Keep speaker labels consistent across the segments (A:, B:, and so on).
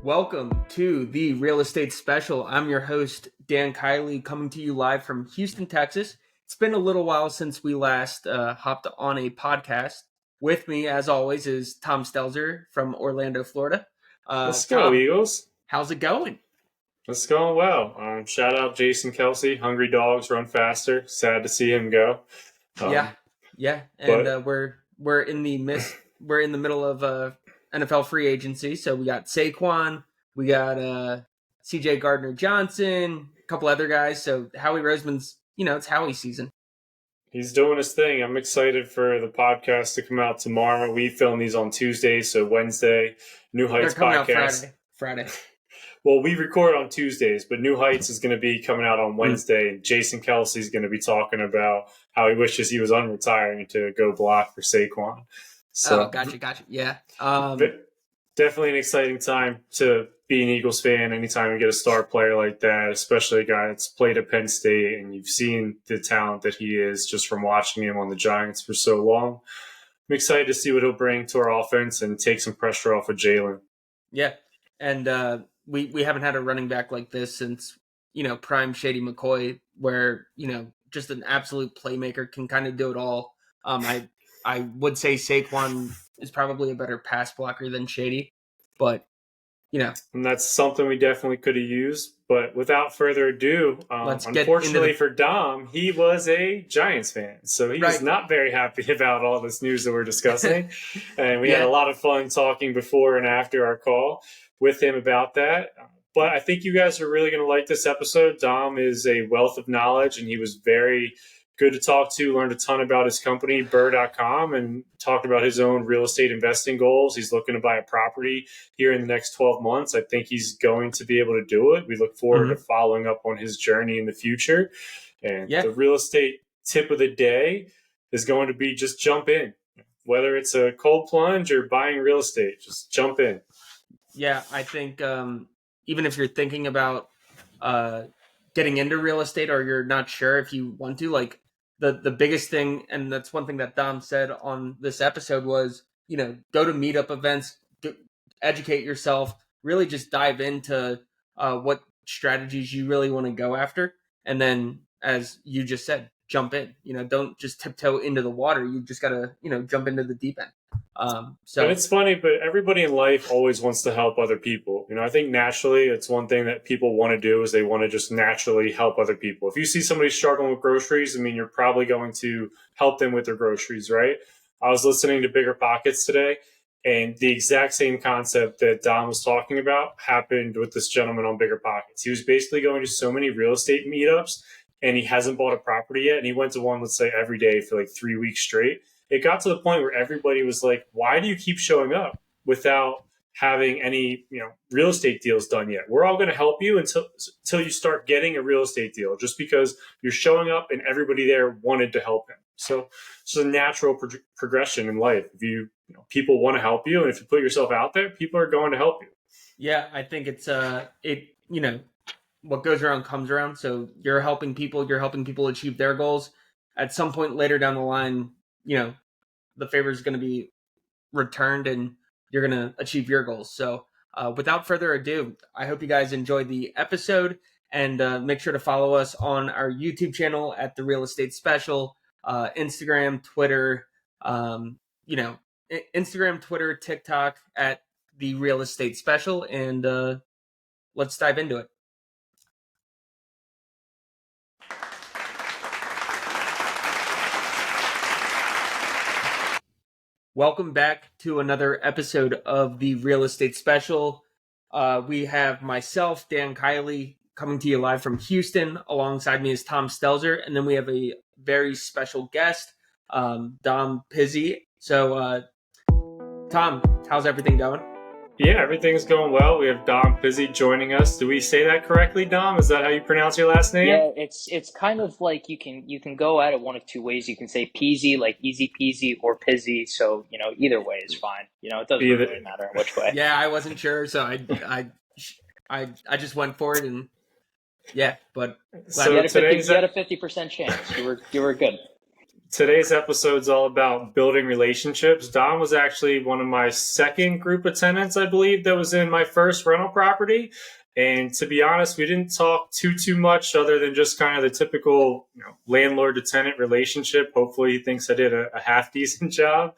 A: Welcome to the Real Estate Special. I'm your host, Dan Kiley, coming to you live from Houston, Texas. It's been a little while since we last hopped on a podcast. With me, as always, is Tom Stelzer from Orlando, Florida.
B: Let's go, Eagles.
A: How's it going?
B: It's going well. Shout out Jason Kelsey. Hungry dogs run faster. Sad to see him go.
A: Yeah. And we're in the middle of NFL free agency. So we got Saquon, we got CJ Gardner-Johnson, a couple other guys. So Howie Roseman's, it's Howie season.
B: He's doing his thing. I'm excited for the podcast to come out tomorrow. We film these on Tuesday, so Wednesday, New Heights podcast.
A: Out Friday.
B: Well, we record on Tuesdays, but New Heights is going to be coming out on Wednesday, and Jason Kelsey is going to be talking about how he wishes he was unretiring to go block for Saquon. So,
A: Gotcha. Yeah.
B: Definitely an exciting time to be an Eagles fan anytime you get a star player like that, especially a guy that's played at Penn State and you've seen the talent that he is just from watching him on the Giants for so long. I'm excited to see what he'll bring to our offense and take some pressure off of Jalen.
A: Yeah, and we haven't had a running back like this since, prime Shady McCoy, where, just an absolute playmaker, can kind of do it all. I would say Saquon is probably a better pass blocker than Shady, but,
B: And that's something we definitely could have used. But without further ado, unfortunately for Dom, he was a Giants fan. So he was not very happy about all this news that we're discussing. And we had a lot of fun talking before and after our call with him about that. But I think you guys are really going to like this episode. Dom is a wealth of knowledge, and he was very good to talk to, learned a ton about his company, Burr.com, and talked about his own real estate investing goals. He's looking to buy a property here in the next 12 months. I think he's going to be able to do it. We look forward to following up on his journey in the future. And the real estate tip of the day is going to be just jump in. Whether it's a cold plunge or buying real estate, just jump in.
A: Yeah, I think even if you're thinking about getting into real estate or you're not sure if you want to, like, the biggest thing, and that's one thing that Dom said on this episode, was, go to meetup events, educate yourself, really just dive into what strategies you really want to go after. And then, as you just said, jump in. Don't just tiptoe into the water. You just got to, jump into the deep end. And
B: it's funny, but everybody in life always wants to help other people. I think naturally it's one thing that people want to do is they want to just naturally help other people. If you see somebody struggling with groceries, you're probably going to help them with their groceries, right? I was listening to Bigger Pockets today, and the exact same concept that Dom was talking about happened with this gentleman on Bigger Pockets. He was basically going to so many real estate meetups, and he hasn't bought a property yet. And he went to one, let's say, every day for like 3 weeks straight. It got to the point where everybody was like, why do you keep showing up without having any, real estate deals done yet? We're all going to help you until you start getting a real estate deal, just because you're showing up and everybody there wanted to help him. So it's a natural progression in life. If people want to help you, and if you put yourself out there, people are going to help you.
A: Yeah, I think it's what goes around comes around. So you're helping people achieve their goals. At some point later down the line, the favor is going to be returned and you're going to achieve your goals. So without further ado, I hope you guys enjoyed the episode, and make sure to follow us on our YouTube channel at The Real Estate Special, Instagram, Twitter, Instagram, Twitter, TikTok at The Real Estate Special. And let's dive into it. Welcome back to another episode of the Real Estate Special. We have myself, Dan Kiley, coming to you live from Houston. Alongside me is Tom Stelzer, and then we have a very special guest, Dom Pizzi. So, Tom, how's everything going?
B: Yeah, everything's going well. We have Dom Pizzi joining us. Do we say that correctly, Dom? Is that how you pronounce your last name?
C: Yeah, it's kind of like you can go at it one of two ways. You can say Pizzi, like easy peasy, or Pizzi. So either way is fine. It doesn't really matter which way.
A: Yeah, I wasn't sure, so I just went for it, and yeah, but
C: so you had a 50% chance. You were good.
B: today's episode's all about building relationships. Dom was actually one of my second group of tenants, I believe, that was in my first rental property. And to be honest, we didn't talk too much other than just kind of the typical, landlord to tenant relationship. Hopefully he thinks I did a half decent job.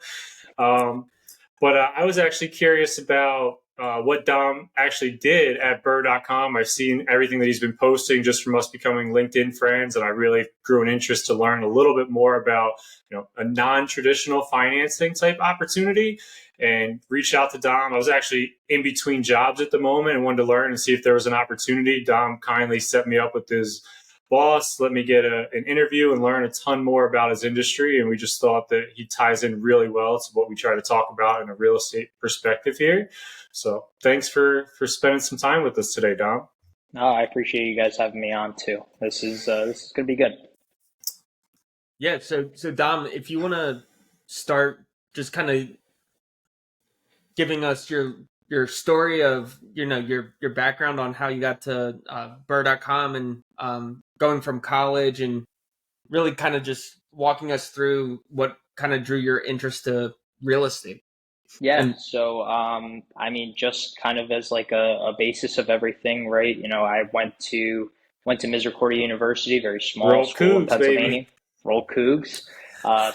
B: But I was actually curious about what Dom actually did at Burr.com. I've seen everything that he's been posting just from us becoming LinkedIn friends, and I really grew an interest to learn a little bit more about a non-traditional financing type opportunity, and reached out to Dom. I was actually in between jobs at the moment and wanted to learn and see if there was an opportunity. Dom kindly set me up with his boss, let me get an interview and learn a ton more about his industry. And we just thought that he ties in really well to what we try to talk about in a real estate perspective here. So thanks for spending some time with us today, Dom.
C: No, I appreciate you guys having me on too. This is going to be good.
A: Yeah. So Dom, if you want to start just kind of giving us your story of your background on how you got to Burr.com and going from college, and really kind of just walking us through what kind of drew your interest to real estate.
C: Yeah. So, I mean, just kind of as like a basis of everything, right? I went to Misericordia University, very small
B: Roll
C: school in
B: Cougs,
C: Pennsylvania.
B: baby.
C: Roll Cougs.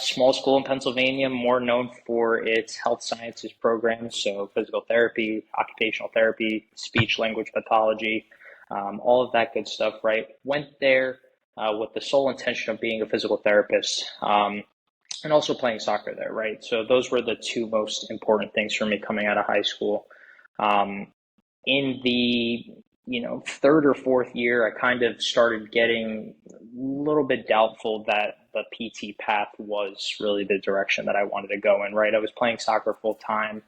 C: Small school in Pennsylvania, more known for its health sciences programs, so physical therapy, occupational therapy, speech language pathology, all of that good stuff, right? Went there with the sole intention of being a physical therapist. And also playing soccer there, right? So those were the two most important things for me coming out of high school. In the third or fourth year, I kind of started getting a little bit doubtful that the PT path was really the direction that I wanted to go in, right? I was playing soccer full time.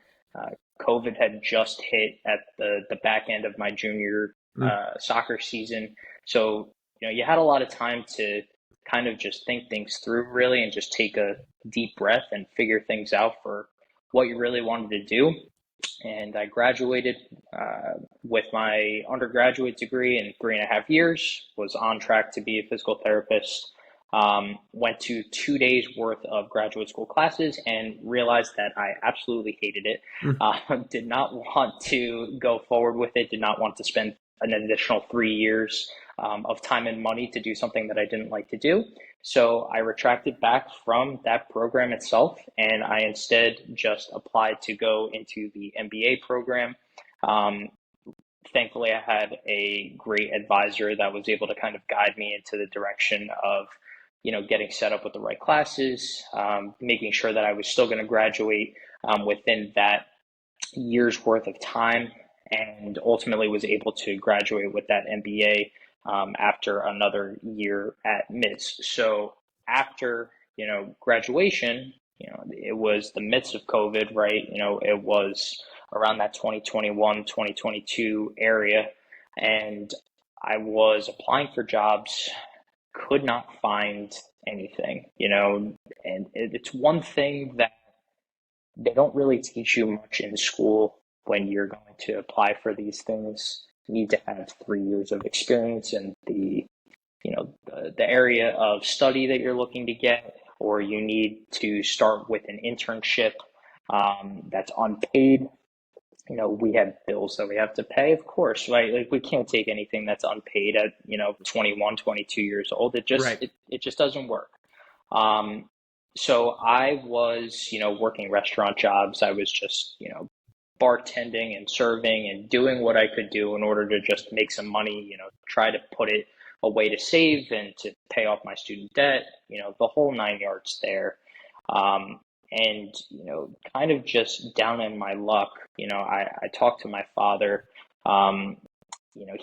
C: COVID had just hit at the back end of my junior soccer season. So, you had a lot of time to kind of just think things through really and just take a deep breath and figure things out for what you really wanted to do. And I graduated with my undergraduate degree in 3.5 years, was on track to be a physical therapist, went to 2 days worth of graduate school classes and realized that I absolutely hated it. Did not want to go forward with it, did not want to spend an additional 3 years of time and money to do something that I didn't like to do. So I retracted back from that program itself, and I instead just applied to go into the MBA program. Thankfully, I had a great advisor that was able to kind of guide me into the direction of, getting set up with the right classes, making sure that I was still going to graduate within that year's worth of time, and ultimately was able to graduate with that MBA after another year at MIS. So after, graduation, it was the midst of COVID, right? It was around that 2021, 2022 area. And I was applying for jobs, could not find anything, and it's one thing that they don't really teach you much in school when you're going to apply for these things. You need to have 3 years of experience in the area of study that you're looking to get, or you need to start with an internship that's unpaid. We have bills that we have to pay, of course, right? Like we can't take anything that's unpaid at 21, 22 years old. It just
A: Right.
C: it just doesn't work. So I was, working restaurant jobs. I was just, bartending and serving and doing what I could do in order to just make some money, try to put it away to save and to pay off my student debt, the whole 9 yards there. And, kind of just down in my luck, I talked to my father.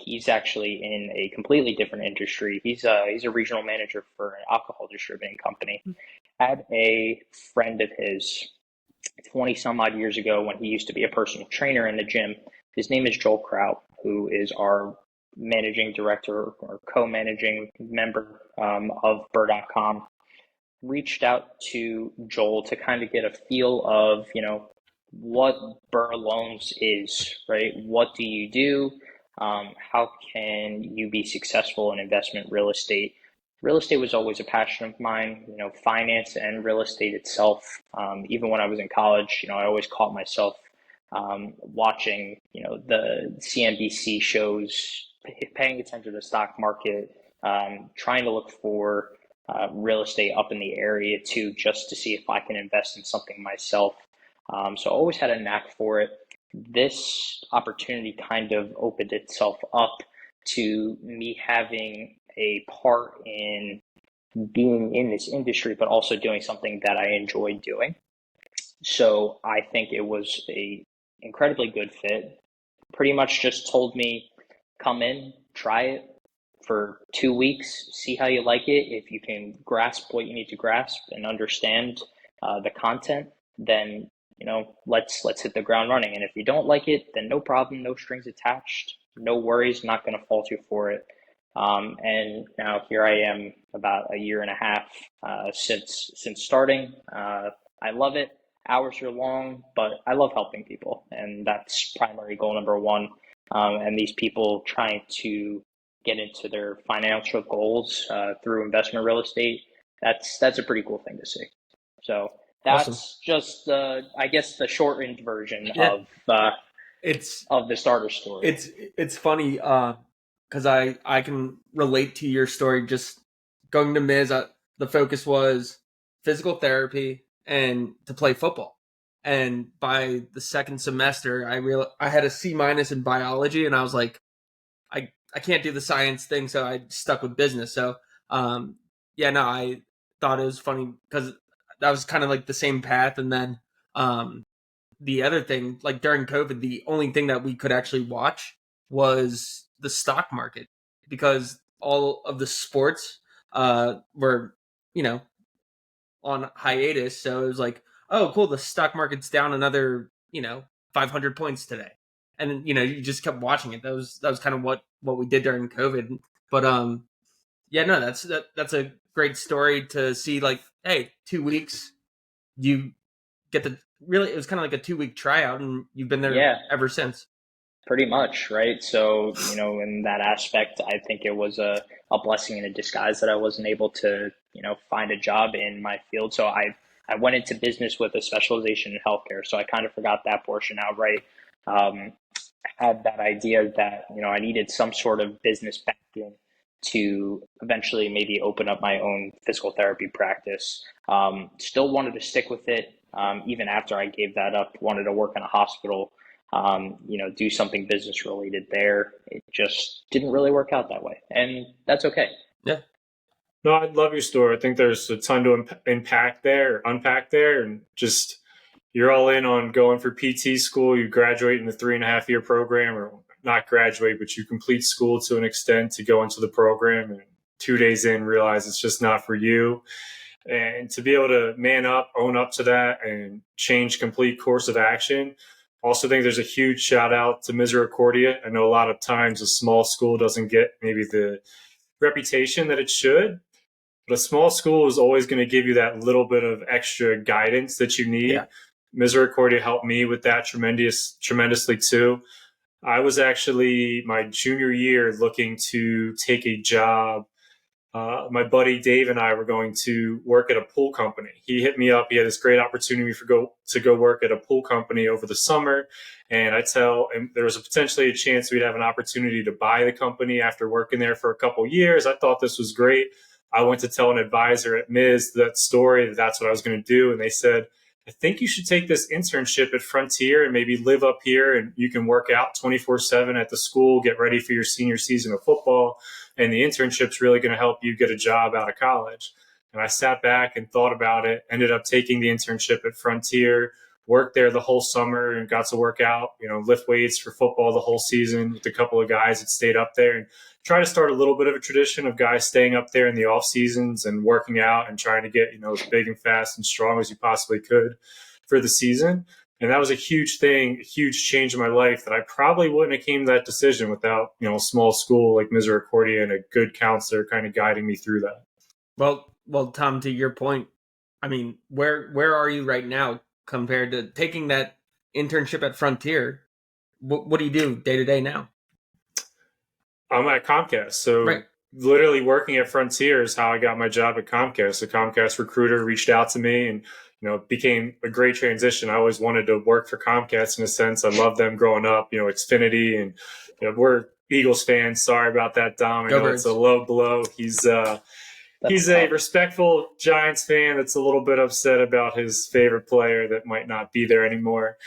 C: He's actually in a completely different industry. He's a regional manager for an alcohol distributing company. Had a friend of his 20 some odd years ago when he used to be a personal trainer in the gym. His name is Joel Kraut, who is our managing director or co-managing member of Burr.com. Reached out to Joel to kind of get a feel of, what Burr Loans is, right? What do you do? How can you be successful in investment real estate? real estate was always a passion of mine, finance and real estate itself. Even when I was in college, I always caught myself watching, the CNBC shows, paying attention to the stock market, trying to look for real estate up in the area too, just to see if I can invest in something myself. So I always had a knack for it. This opportunity kind of opened itself up to me having a part in being in this industry, but also doing something that I enjoyed doing. So I think it was a incredibly good fit. Pretty much just told me, come in, try it for 2 weeks, see how you like it. If you can grasp what you need to grasp and understand the content, then let's hit the ground running. And if you don't like it, then no problem, no strings attached, no worries, not going to fault you for it. And now here I am, about a year and a half since starting. I love it. Hours are long, but I love helping people, and that's primary goal number one. And these people trying to get into their financial goals through investment real estate, that's a pretty cool thing to see. So that's
A: Awesome.
C: just I guess the shortened version
A: Yeah, it's
C: of the starter story.
A: it's funny because I can relate to your story. Just going to Miz, the focus was physical therapy and to play football. And by the second semester, I had a C- in biology, and I was like, I can't do the science thing, so I stuck with business. So yeah, no, I thought it was funny because that was kind of like the same path. And then the other thing, like during COVID, the only thing that we could actually watch was the stock market because all of the sports were, you know, on hiatus. So it was like, oh, cool, the stock market's down another, 500 points today. And then, you just kept watching it. That was kind of what we did during COVID. But yeah, no, that's a great story to see. Like, hey, 2 weeks, you get the really. It was kind of like a 2 week tryout, and you've been there
C: Yeah,
A: ever since.
C: pretty much, right? So, in that aspect, I think it was a blessing in a disguise that I wasn't able to, find a job in my field. So I went into business with a specialization in healthcare. So I kind of forgot that portion outright. Um, had that idea that, I needed some sort of business backing to eventually maybe open up my own physical therapy practice. Still wanted to stick with it, even after I gave that up, wanted to work in a hospital, do something business related there. It just didn't really work out that way. And that's okay.
A: Yeah,
B: No, I love your story. I think there's a ton to unpack there, and just you're all in on going for PT school. You graduate in the 3.5 year program, or not graduate, but you complete school to an extent to go into the program, and 2 days in realize it's just not for you. And to be able to man up, own up to that, and change complete course of action. Also think there's a huge shout out to Misericordia. I know a lot of times a small school doesn't get maybe the reputation that it should, but a small school is always going to give you that little bit of extra guidance that you
A: yeah,
B: need. Misericordia helped me with that tremendously too. I was actually my junior year looking to take a job. My buddy Dave and I were going to work at a pool company. He hit me up. He had this great opportunity to go work at a pool company over the summer. And there was potentially a chance we'd have an opportunity to buy the company after working there for a couple years. I thought this was great. I went to tell an advisor at Miz that story, that's what I was going to do. And they said, I think you should take this internship at Frontier and maybe live up here, and you can work out 24/7 at the school, get ready for your senior season of football. And the internship's really going to help you get a job out of college. And I sat back and thought about it, ended up taking the internship at Frontier, worked there the whole summer and got to work out, lift weights for football the whole season with a couple of guys that stayed up there, and try to start a little bit of a tradition of guys staying up there in the off seasons and working out and trying to get, as big and fast and strong as you possibly could for the season. And that was a huge thing, a huge change in my life that I probably wouldn't have came to that decision without, a small school like Misericordia and a good counselor kind of guiding me through that.
A: well, Tom, to your point, I mean, where are you right now compared to taking that internship at Frontier? What do you do day to day now?
B: I'm at Comcast.
A: Right.
B: So literally working at Frontier is how I got my job at Comcast. A Comcast recruiter reached out to me, and it became a great transition. I always wanted to work for Comcast in a sense. I loved them growing up. Xfinity, and we're Eagles fans. Sorry about that, Dom. I
A: Go
B: know it's a
A: Birds.
B: low blow. He's
C: That's
B: a
C: tough.
B: respectful Giants fan that's a little bit upset about his favorite player that might not be there anymore.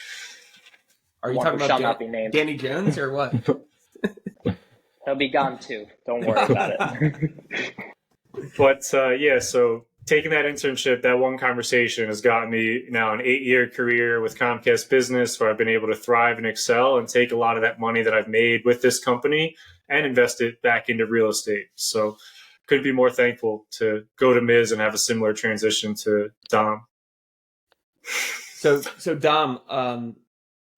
A: Are you
C: One
A: talking
C: who shall
A: about
C: not be named.
A: Danny Jones or what?
C: He'll be gone too. Don't worry about it.
B: But so taking that internship, that one conversation has gotten me now an 8-year career with Comcast Business, where I've been able to thrive and excel and take a lot of that money that I've made with this company and invest it back into real estate. So couldn't be more thankful to go to Miz and have a similar transition to Dom.
A: So Dom,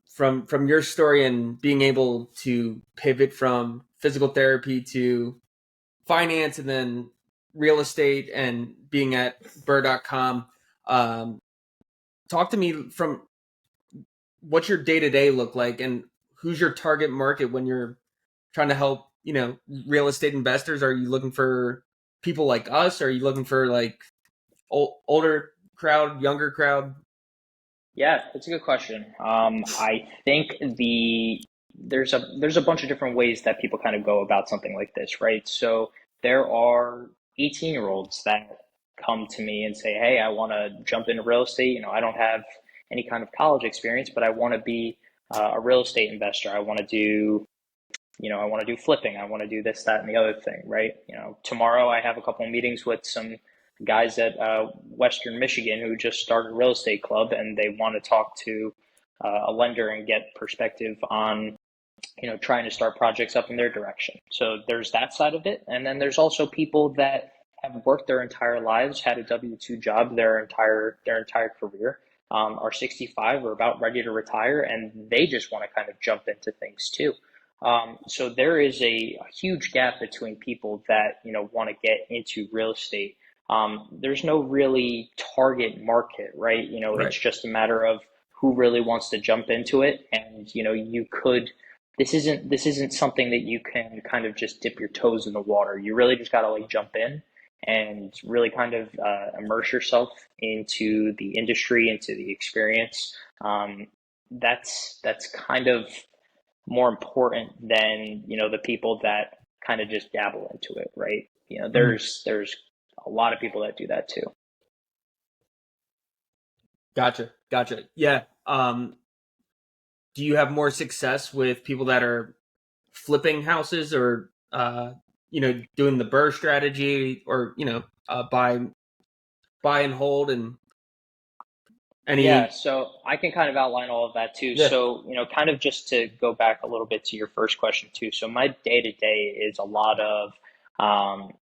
A: from your story and being able to pivot from physical therapy to finance and then real estate and being at Burr.com, talk to me from what's your day-to-day look like and who's your target market when you're trying to help, real estate investors? Are you looking for people like us? Are you looking for like older crowd, younger crowd?
C: Yeah, that's a good question. I think there's a bunch of different ways that people kind of go about something like this, right? So there are 18-year-olds that come to me and say, "Hey, I want to jump into real estate. I don't have any kind of college experience, but I want to be a real estate investor. I want to do flipping. I want to do this, that, and the other thing, right? Tomorrow I have a couple of meetings with some guys at Western Michigan who just started a real estate club, and they want to talk to a lender and get perspective on, trying to start projects up in their direction. So there's that side of it. And then there's also people that have worked their entire lives, had a W-2 job their entire career, are 65 or about ready to retire, and they just want to kind of jump into things too. So there is a huge gap between people that want to get into real estate. There's no really target market, right?
A: Right.
C: It's just a matter of who really wants to jump into it, and you could. This isn't something that you can kind of just dip your toes in the water. You really just got to like jump in and really kind of immerse yourself into the industry, into the experience. That's kind of more important than the people that kind of just dabble into it, right? There's a lot of people that do that too.
A: Gotcha. Yeah. Do you have more success with people that are flipping houses or doing the Burr strategy, or buy and hold, and any?
C: Yeah, so I can kind of outline all of that too.
A: Yeah.
C: So, kind of just to go back a little bit to your first question too. So my day to day is a lot of um,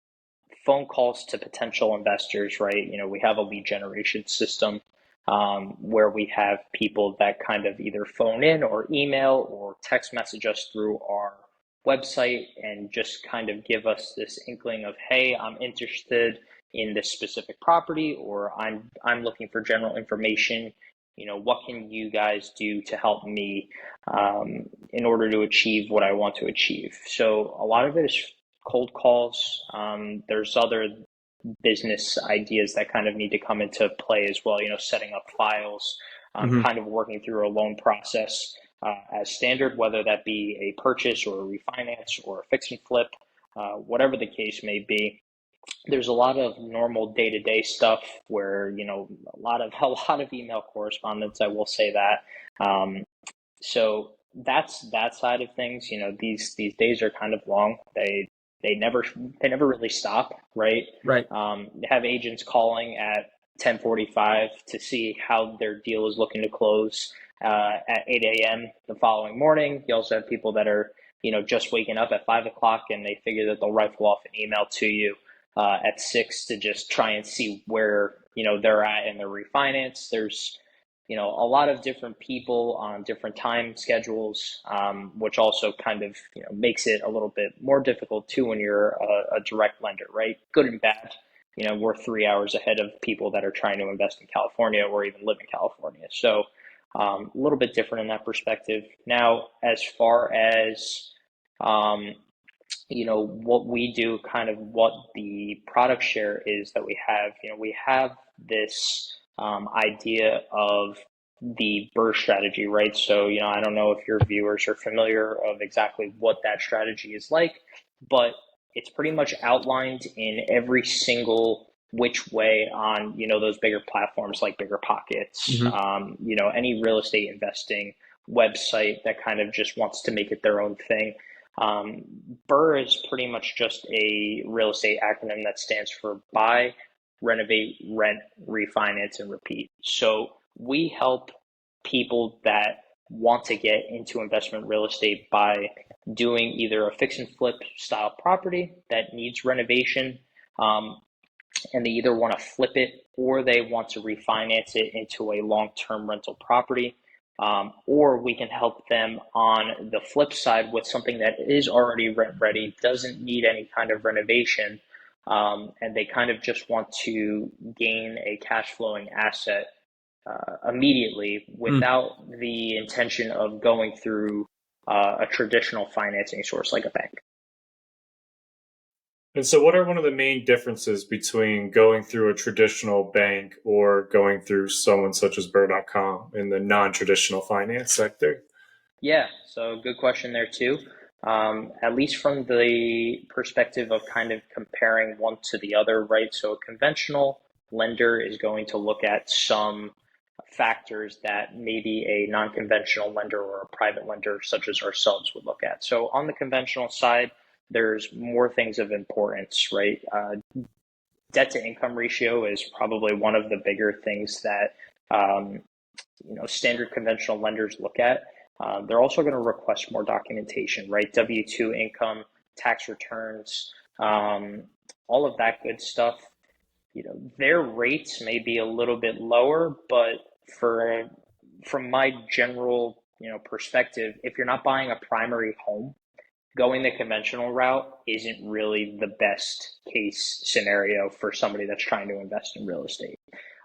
C: phone calls to potential investors, right? We have a lead generation system where we have people that kind of either phone in or email or text message us through our website and just kind of give us this inkling of, hey, I'm interested in this specific property, or I'm looking for general information. What can you guys do to help me in order to achieve what I want to achieve? So a lot of it is cold calls. There's other business ideas that kind of need to come into play as well, setting up files, kind of working through a loan process as standard, whether that be a purchase or a refinance or a fix and flip, whatever the case may be. There's a lot of normal day-to-day stuff where, a lot of email correspondence, I will say that. So that's that side of things. These days are kind of long. They never really stop, right?
A: Right.
C: They have agents calling at 10:45 to see how their deal is looking to close at 8 a.m. the following morning. You also have people that are just waking up at 5 o'clock, and they figure that they'll rifle off an email to you at 6 to just try and see where they're at in their refinance. There's a lot of different people on different time schedules, which also kind of makes it a little bit more difficult too when you're a direct lender, right? Good and bad. We're 3 hours ahead of people that are trying to invest in California or even live in California. So a little bit different in that perspective. Now, as far as what we do, kind of what the product share is that we have this idea of the burst strategy, right? So, I don't know if your viewers are familiar of exactly what that strategy is like, but it's pretty much outlined in every single which way on, those bigger platforms like Bigger Pockets,
A: Mm-hmm.
C: any real estate investing website that kind of just wants to make it their own thing. Um, BRRRR is pretty much just a real estate acronym that stands for buy, renovate, rent, refinance, and repeat. So we help people that want to get into investment real estate by doing either a fix and flip style property that needs renovation, and they either want to flip it or they want to refinance it into a long-term rental property. Or we can help them on the flip side with something that is already rent ready, doesn't need any kind of renovation, and they kind of just want to gain a cash flowing asset immediately without the intention of going through a traditional financing source like a bank.
B: And so, what are one of the main differences between going through a traditional bank or going through someone such as Burr.com in the non-traditional finance sector?
C: Yeah, so good question there too. At least from the perspective of kind of comparing one to the other, right? So a conventional lender is going to look at some factors that maybe a non-conventional lender or a private lender such as ourselves would look at. So on the conventional side, there's more things of importance, right? Debt to income ratio is probably one of the bigger things that standard conventional lenders look at. They're also going to request more documentation, right? W-2 income, tax returns, all of that good stuff. Their rates may be a little bit lower, but from my general, perspective, if you're not buying a primary home, going the conventional route isn't really the best case scenario for somebody that's trying to invest in real estate.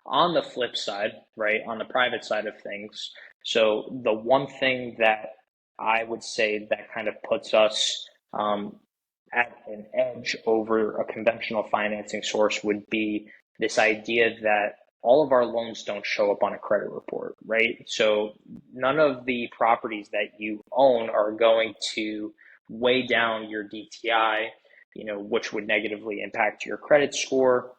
C: On the flip side, right, on the private side of things, so the one thing that I would say that kind of puts us at an edge over a conventional financing source would be this idea that all of our loans don't show up on a credit report, right? So none of the properties that you own are going to weigh down your DTI, which would negatively impact your credit score,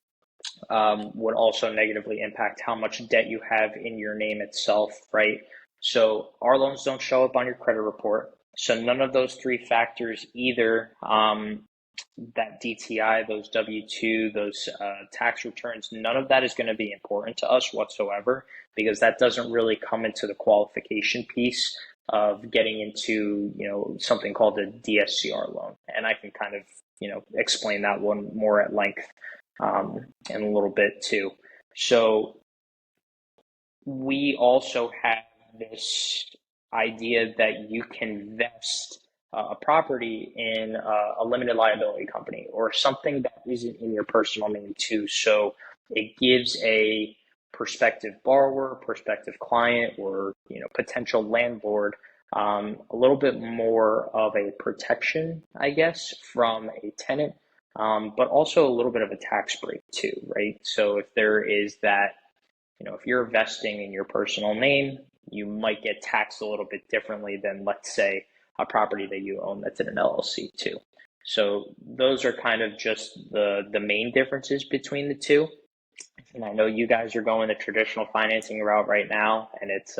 C: would also negatively impact how much debt you have in your name itself, right? So our loans don't show up on your credit report. So none of those three factors, either that DTI, those W-2, those tax returns, none of that is going to be important to us whatsoever, because that doesn't really come into the qualification piece of getting into, something called a DSCR loan. And I can kind of, explain that one more at length in a little bit too. So we also have this idea that you can vest a property in a limited liability company or something that isn't in your personal name too. So it gives a prospective borrower, prospective client, or potential landlord a little bit more of a protection, I guess, from a tenant, but also a little bit of a tax break too, right? So if there is that, if you're investing in your personal name, you might get taxed a little bit differently than, let's say, a property that you own that's in an LLC too. So those are kind of just the main differences between the two. And I know you guys are going the traditional financing route right now, and it's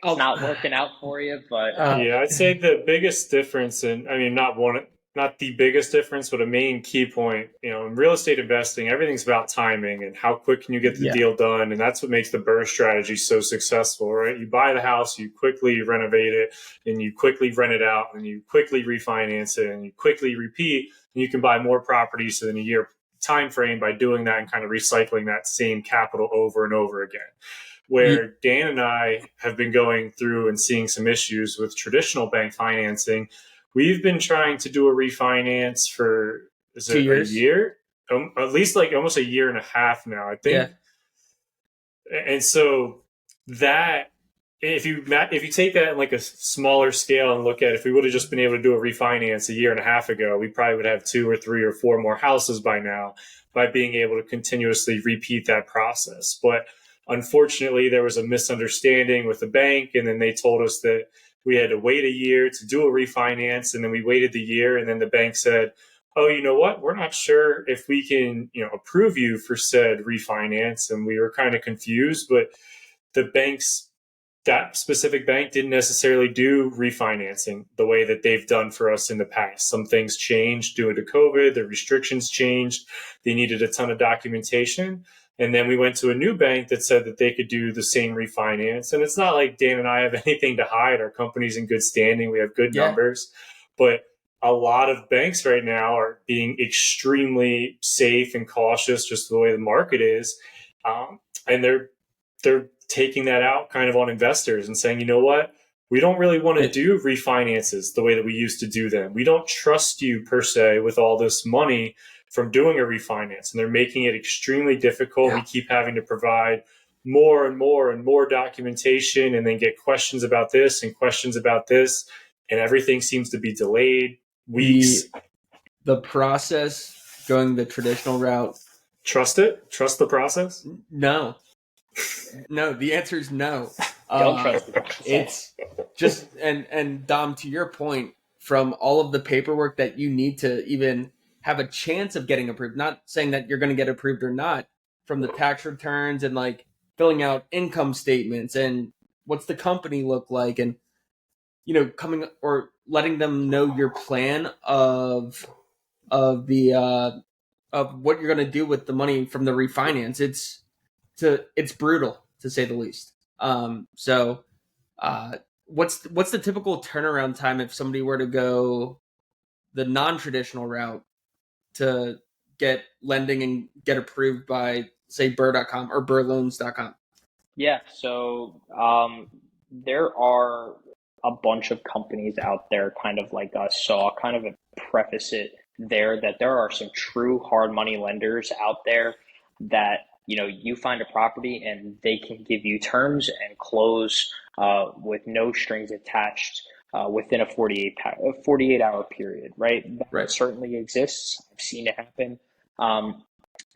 C: not working out for you. But
B: Yeah, I'd say the biggest difference, and I mean, not the biggest difference, but a main key point, in real estate investing, everything's about timing and how quick can you get the deal done. And that's what makes the BRRRR strategy so successful, right? You buy the house, you quickly renovate it, and you quickly rent it out, and you quickly refinance it, and you quickly repeat, and you can buy more properties within a year time frame by doing that and kind of recycling that same capital over and over again. Where Dan and I have been going through and seeing some issues with traditional bank financing. We've been trying to do a refinance for, is
A: 2 years?
B: A year? At least like almost a year and a half now, I think.
A: Yeah.
B: And so that if you take that in like a smaller scale and look at if we would have just been able to do a refinance a year and a half ago, we probably would have 2 or 3 or 4 more houses by now by being able to continuously repeat that process. But unfortunately, there was a misunderstanding with the bank, and then they told us that we had to wait a year to do a refinance, and then we waited the year, and then the bank said, oh, you know what? We're not sure if we can, approve you for said refinance. And we were kind of confused, but the banks, that specific bank didn't necessarily do refinancing the way that they've done for us in the past. Some things changed due to COVID, the restrictions changed, they needed a ton of documentation. And then we went to a new bank that said that they could do the same refinance. And it's not like Dan and I have anything to hide. Our company's in good standing. We have good numbers. But a lot of banks right now are being extremely safe and cautious, just the way the market is. And they're taking that out kind of on investors and saying, you know what? We don't really want to do refinances the way that we used to do them. We don't trust you per se with all this money from doing a refinance. And they're making it extremely difficult. We keep having to provide more and more and more documentation and then get questions about this and questions about this. And everything seems to be delayed weeks.
A: The process going the traditional route.
B: Trust it? Trust the process?
A: No. No, the answer is no.
C: Don't trust the process.
A: It's just, and Dom, to your point, from all of the paperwork that you need to even have a chance of getting approved, not saying that you're going to get approved or not, from the tax returns and like filling out income statements and what's the company look like, and coming or letting them know your plan of the of what you're going to do with the money from the refinance. It's brutal, to say the least. So what's the typical turnaround time if somebody were to go the non-traditional route to get lending and get approved by, say, Burr.com or burrloans.com?
C: Yeah, so there are a bunch of companies out there kind of like us. So I'll kind of preface it there that there are some true hard money lenders out there that, you find a property and they can give you terms and close with no strings attached within a 48-hour period, right? That certainly exists. I've seen it happen.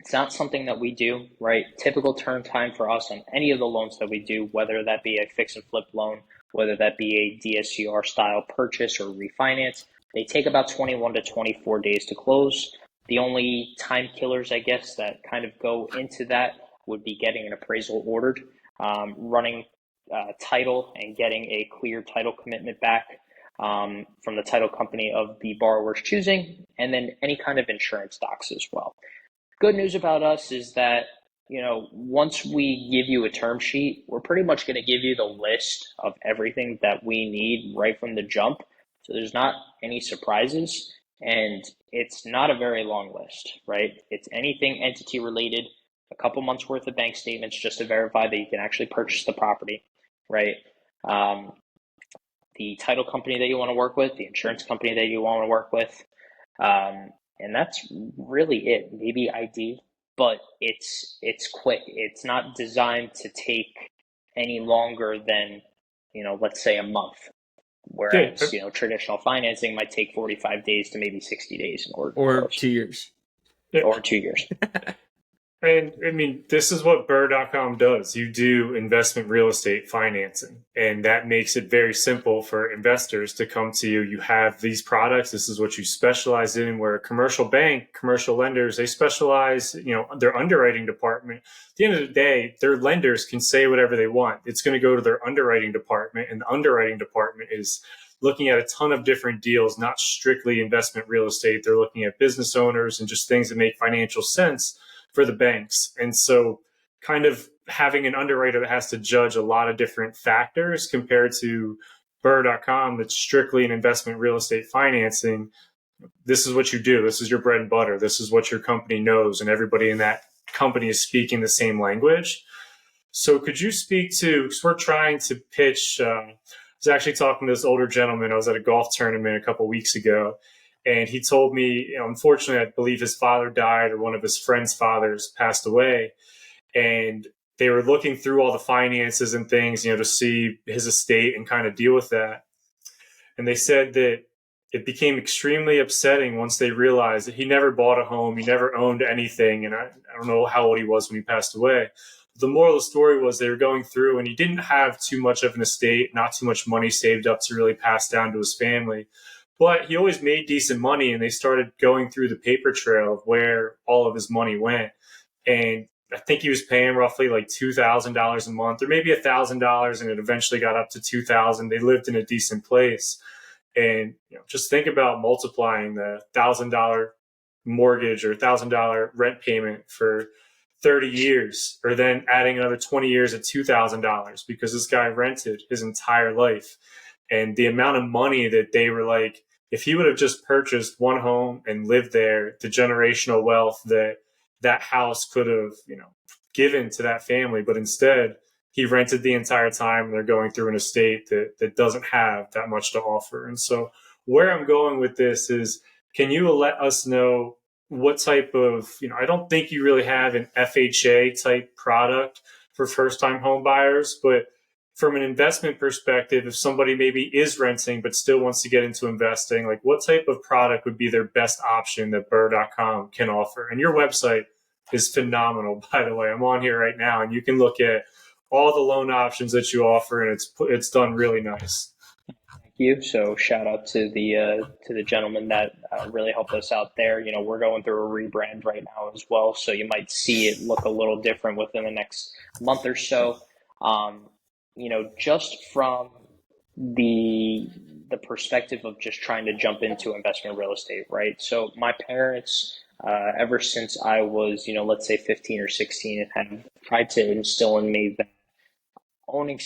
C: It's not something that we do, right? Typical turn time for us on any of the loans that we do, whether that be a fix and flip loan, whether that be a DSCR style purchase or refinance, they take about 21 to 24 days to close. The only time killers, I guess, that kind of go into that would be getting an appraisal ordered, running title and getting a clear title commitment back from the title company of the borrower's choosing, and then any kind of insurance docs as well. Good news about us is that, once we give you a term sheet, we're pretty much going to give you the list of everything that we need right from the jump. So there's not any surprises, and it's not a very long list, right? It's anything entity related, a couple months worth of bank statements just to verify that you can actually purchase the property, right? The title company that you want to work with, the insurance company that you want to work with, and that's really it. Maybe ID, but it's quick. It's not designed to take any longer than, let's say a month. Whereas, traditional financing might take 45 days to maybe 60 days in order
A: or 2 years.
C: Or 2 years.
B: And I mean, this is what Burr.com does. You do investment real estate financing, and that makes it very simple for investors to come to you. You have these products. This is what you specialize in. Where a commercial bank, commercial lenders, they specialize, their underwriting department. At the end of the day, their lenders can say whatever they want. It's going to go to their underwriting department, and the underwriting department is looking at a ton of different deals, not strictly investment real estate. They're looking at business owners and just things that make financial sense for the banks. And so kind of having an underwriter that has to judge a lot of different factors compared to Burr.com, that's strictly an investment real estate financing. This is what you do. This is your bread and butter. This is what your company knows, and everybody in that company is speaking the same language. So could you speak to, because we're trying to pitch, I was actually talking to this older gentleman. I was at a golf tournament a couple of weeks ago, and he told me, unfortunately, I believe his father died or one of his friend's fathers passed away. And they were looking through all the finances and things, to see his estate and kind of deal with that. And they said that it became extremely upsetting once they realized that he never bought a home, he never owned anything. And I don't know how old he was when he passed away. The moral of the story was they were going through and he didn't have too much of an estate, not too much money saved up to really pass down to his family. But he always made decent money, and they started going through the paper trail of where all of his money went. And I think he was paying roughly like $2,000 a month, or maybe $1,000, and it eventually got up to $2,000. They lived in a decent place. And just think about multiplying the $1,000 mortgage or $1,000 rent payment for 30 years, or then adding another 20 years at $2,000 because this guy rented his entire life. And the amount of money that they were like, if he would have just purchased one home and lived there, the generational wealth that house could have, given to that family. But instead, he rented the entire time, and they're going through an estate that doesn't have that much to offer. And so where I'm going with this is, can you let us know what type of, I don't think you really have an FHA type product for first-time home buyers, but from an investment perspective, if somebody maybe is renting but still wants to get into investing, like what type of product would be their best option that Burr.com can offer? And your website is phenomenal, by the way. I'm on here right now, and you can look at all the loan options that you offer, and it's done really nice.
C: Thank you. So shout out to the gentleman that really helped us out there. We're going through a rebrand right now as well, so you might see it look a little different within the next month or so. Just from the perspective of just trying to jump into investment real estate, right? So my parents, ever since I was, let's say 15 or 16, have tried to instill in me that owning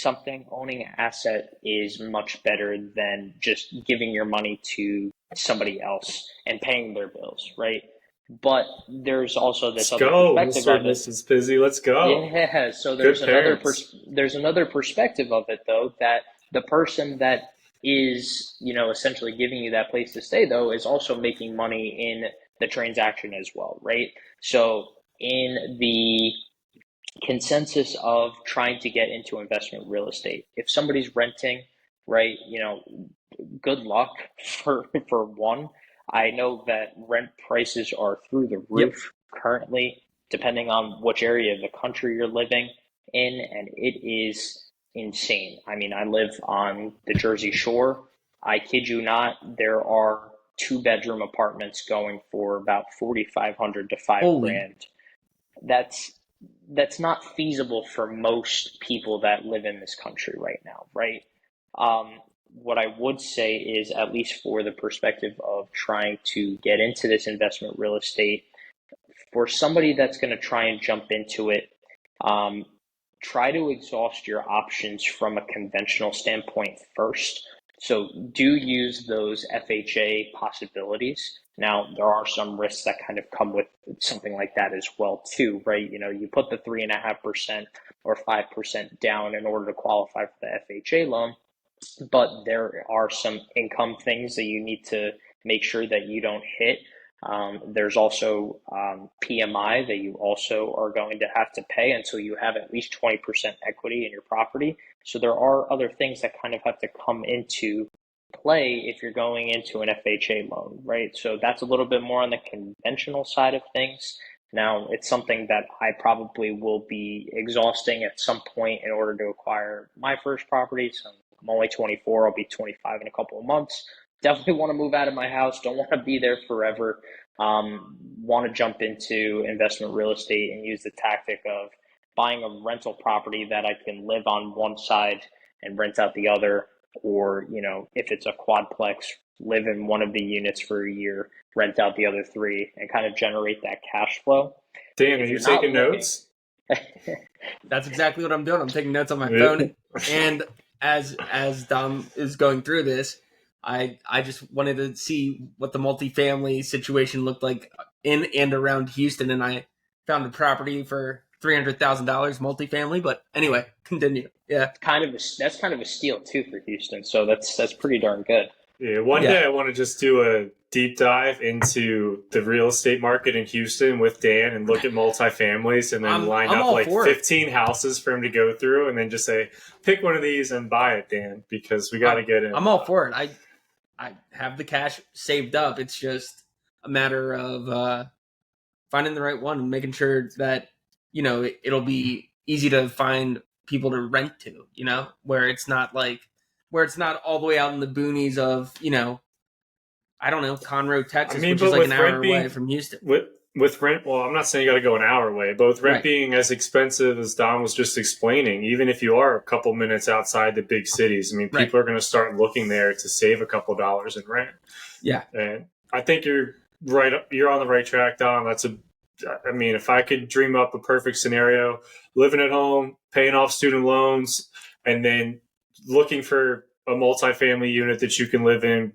C: an asset is much better than just giving your money to somebody else and paying their bills, right? But there's also this other perspective of it.
B: Mrs. Pizzi, let's go.
C: Yeah, so there's another perspective of it, though, that the person that is, essentially giving you that place to stay, though, is also making money in the transaction as well, right? So in the consensus of trying to get into investment real estate, if somebody's renting, right, good luck for one. I know that rent prices are through the roof currently, depending on which area of the country you're living in, and it is insane. I mean, I live on the Jersey Shore. I kid you not, there are 2-bedroom apartments going for about $4,500 to $5,000. That's not feasible for most people that live in this country right now, right? What I would say is, at least for the perspective of trying to get into this investment real estate, for somebody that's going to try and jump into it, try to exhaust your options from a conventional standpoint first. So do use those FHA possibilities. Now, there are some risks that kind of come with something like that as well, too, right? You put the 3.5% or 5% down in order to qualify for the FHA loan, but there are some income things that you need to make sure that you don't hit. There's also PMI that you also are going to have to pay until you have at least 20% equity in your property. So there are other things that kind of have to come into play if you're going into an FHA loan, right? So that's a little bit more on the conventional side of things. Now, it's something that I probably will be exhausting at some point in order to acquire my first property. So I'm only 24, I'll be 25 in a couple of months. Definitely want to move out of my house, don't want to be there forever. Want to jump into investment real estate and use the tactic of buying a rental property that I can live on one side and rent out the other, or, if it's a quadplex, live in one of the units for a year, rent out the other 3, and kind of generate that cash flow.
B: Dan, are you taking notes?
A: That's exactly what I'm doing. I'm taking notes on my phone. And as Dom is going through this, I just wanted to see what the multifamily situation looked like in and around Houston, and I found a property for $300,000 multifamily. But anyway, continue. Yeah,
C: that's kind of a steal too for Houston. So that's pretty darn good.
B: Yeah, one
A: Yeah,
B: day I want to just do a deep dive into the real estate market in Houston with Dan and look at multifamilies and then line
A: I'm
B: up
A: all
B: like
A: for it.
B: 15 houses for him to go through and then just say, pick one of these and buy it, Dan, because we got
A: I'm
B: to get in.
A: I'm all for it. I have the cash saved up. It's just a matter of finding the right one and making sure that it'll be easy to find people to rent to. Where it's not all the way out in the boonies of I don't know, Conroe,
B: I
A: Texas,
B: mean,
A: which is
B: but
A: like an
B: with
A: hour
B: rent
A: away
B: being
A: from Houston.
B: with rent, well, I'm not saying you got to go an hour away, but with rent
A: Right.
B: being as expensive as Don was just explaining, even if you are a couple minutes outside the big cities, I mean,
A: Right.
B: people are going to start looking there to save a couple dollars in rent.
A: Yeah.
B: And I think you're right. You're on the right track, Don. I mean, if I could dream up a perfect scenario, living at home, paying off student loans, and then looking for a multifamily unit that you can live in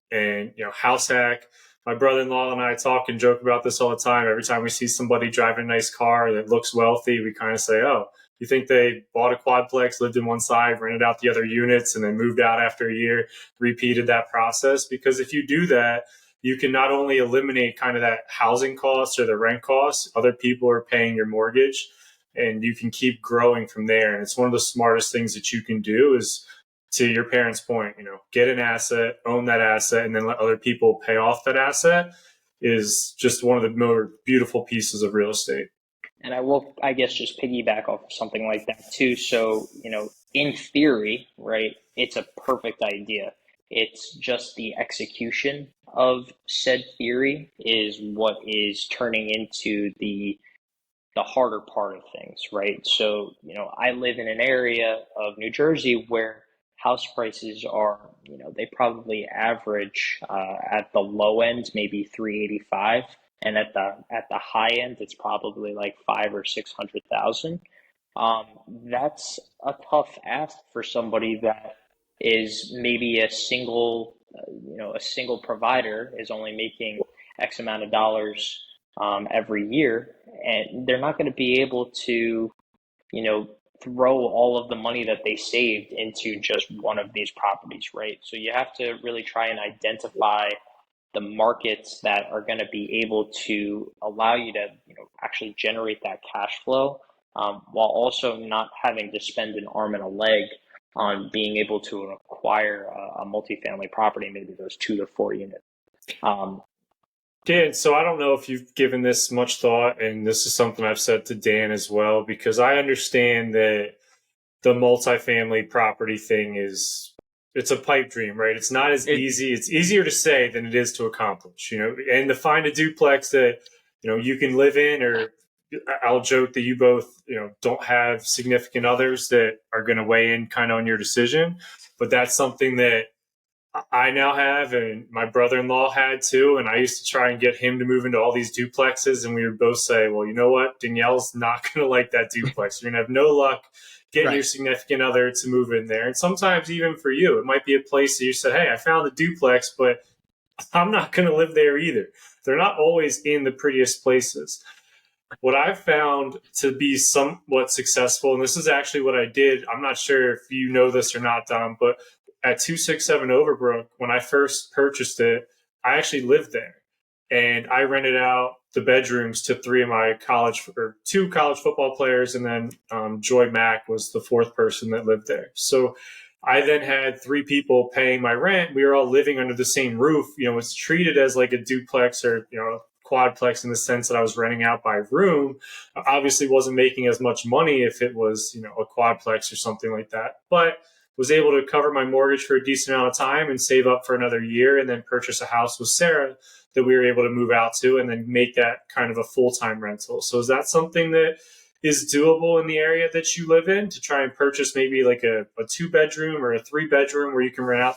B: and, house hack. My brother-in-law and I talk and joke about this all the time. Every time we see somebody driving a nice car that looks wealthy, we kind of say, oh, you think they bought a quadplex, lived in one side, rented out the other units, and then moved out after a year, repeated that process? Because if you do that, you can not only eliminate kind of that housing cost or the rent costs, other people are paying your mortgage, and you can keep growing from there. And it's one of the smartest things that you can do is, to your parents' point, get an asset, own that asset, and then let other people pay off that asset is just one of the more beautiful pieces of real estate.
C: And I will, I guess, just piggyback off of something like that too. So, in theory, right, it's a perfect idea. It's just the execution of said theory is what is turning into the harder part of things, right? So, I live in an area of New Jersey where house prices are, they probably average at the low end maybe 385, and at the high end it's probably like 5 or 600,000. That's a tough ask for somebody that is maybe a single provider is only making X amount of dollars every year, and they're not going to be able to, you know, throw all of the money that they saved into just one of these properties, right? So you have to really try and identify the markets that are going to be able to allow you to, actually generate that cash flow, while also not having to spend an arm and a leg on being able to acquire a multifamily property, maybe those 2 to 4 units. Um,
B: Dan, so I don't know if you've given this much thought, and this is something I've said to Dan as well, because I understand that the multifamily property thing it's a pipe dream, right? It's not as
A: It
B: easy. It's easier to say than it is to accomplish, and to find a duplex that, you can live in, or I'll joke that you both, don't have significant others that are going to weigh in kind of on your decision. But that's something that I now have, and my brother-in-law had too. And I used to try and get him to move into all these duplexes, and we would both say, "Well, you know what? Danielle's not going to like that duplex. You're going to have no luck getting your
A: right.
B: significant other to move in there." And sometimes, even for you, it might be a place that you said, "Hey, I found a duplex, but I'm not going to live there either." They're not always in the prettiest places. What I've found to be somewhat successful, and this is actually what I did. I'm not sure if you know this or not, Dom, but at 267 Overbrook, when I first purchased it, I actually lived there. And I rented out the bedrooms to three of my two college football players, and then Joy Mack was the fourth person that lived there. So I then had three people paying my rent. We were all living under the same roof. It's treated as like a duplex or, quadplex in the sense that I was renting out by room. Obviously wasn't making as much money if it was, a quadplex or something like that, but was able to cover my mortgage for a decent amount of time and save up for another year, and then purchase a house with Sarah that we were able to move out to, and then make that kind of a full-time rental. So is that something that is doable in the area that you live in, to try and purchase maybe like a 2 bedroom or a 3 bedroom where you can rent out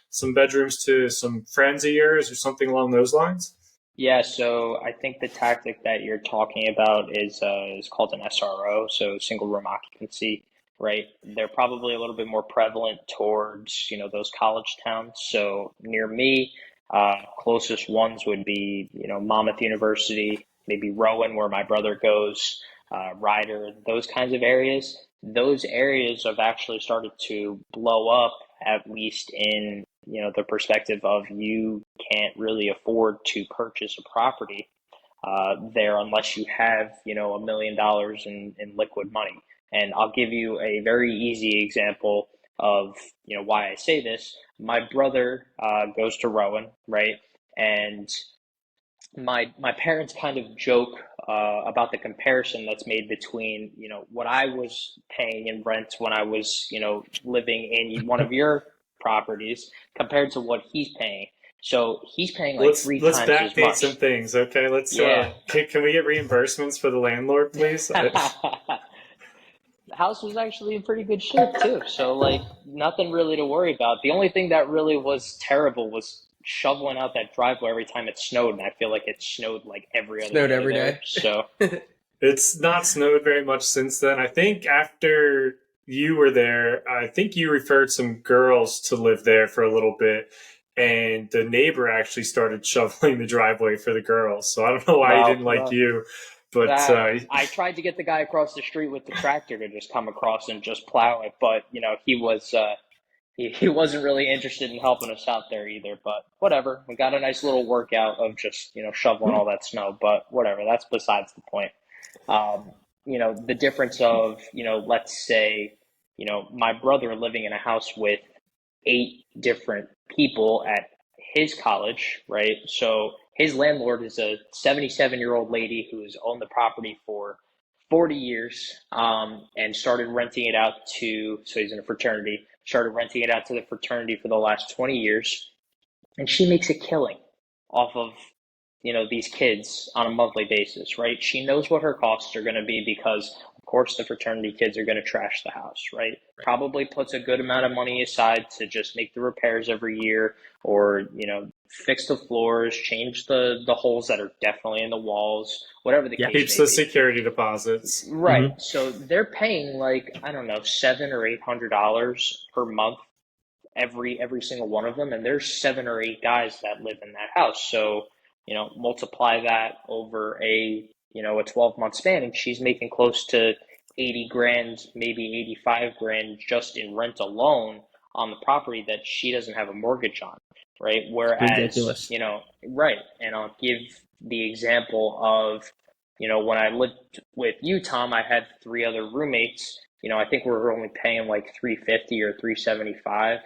B: some bedrooms to some friends of yours or something along those lines?
C: Yeah, so I think the tactic that you're talking about is called an SRO, so single room occupancy, right? They're probably a little bit more prevalent towards, those college towns. So near me, closest ones would be, Monmouth University, maybe Rowan, where my brother goes, Ryder, those kinds of areas. Those areas have actually started to blow up at least in, the perspective of you can't really afford to purchase a property there unless you have, $1 million in liquid money. And I'll give you a very easy example of, why I say this. My brother goes to Rowan, right? And my parents kind of joke about the comparison that's made between what I was paying in rent when I was living in one of your properties compared to what he's paying. So he's paying like three
B: Let's
C: times as
B: backdate some
C: much.
B: things, okay? Let's
C: Yeah.
B: can we get reimbursements for the landlord, please?
C: The house was actually in pretty good shape too, so like nothing really to worry about. The only thing that really was terrible was shoveling out that driveway every time it snowed, and I feel like it snowed like every other
A: Snowed
C: day
A: every
C: there.
A: day.
C: So
B: It's not snowed very much since then. I think after you were there, I think you referred some girls to live there for a little bit, and the neighbor actually started shoveling the driveway for the girls. So I don't know why he didn't like
C: well,
B: you, but
C: I tried to get the guy across the street with the tractor to just come across and just plow it, but he was he wasn't really interested in helping us out there either. But whatever, we got a nice little workout of just shoveling all that snow. But whatever, that's besides the point. Um, the difference of, let's say, my brother living in a house with 8 different people at his college, right? So his landlord is a 77-year-old lady who's owned the property for 40 years and started renting it out so he's in a fraternity, started renting it out to the fraternity for the last 20 years. And she makes a killing off of these kids on a monthly basis, right? She knows what her costs are going to be because of course the fraternity kids are going to trash the house, right? Probably puts a good amount of money aside to just make the repairs every year, or fix the floors, change the holes that are definitely in the walls, whatever the
A: Yeah.
C: case
B: keeps
C: may
B: the
C: be.
B: security deposits.
C: Right. So they're paying like, I don't know, $700 or $800 per month, every single one of them, and there's 7 or 8 guys that live in that house. So multiply that over a 12-month span, and she's making close to 80 grand, maybe 85 grand just in rent alone on the property that she doesn't have a mortgage on, right? Whereas
A: Ridiculous.
C: right. And I'll give the example of when I lived with you, Tom, I had 3 other roommates. I think we were only paying like 350 or 375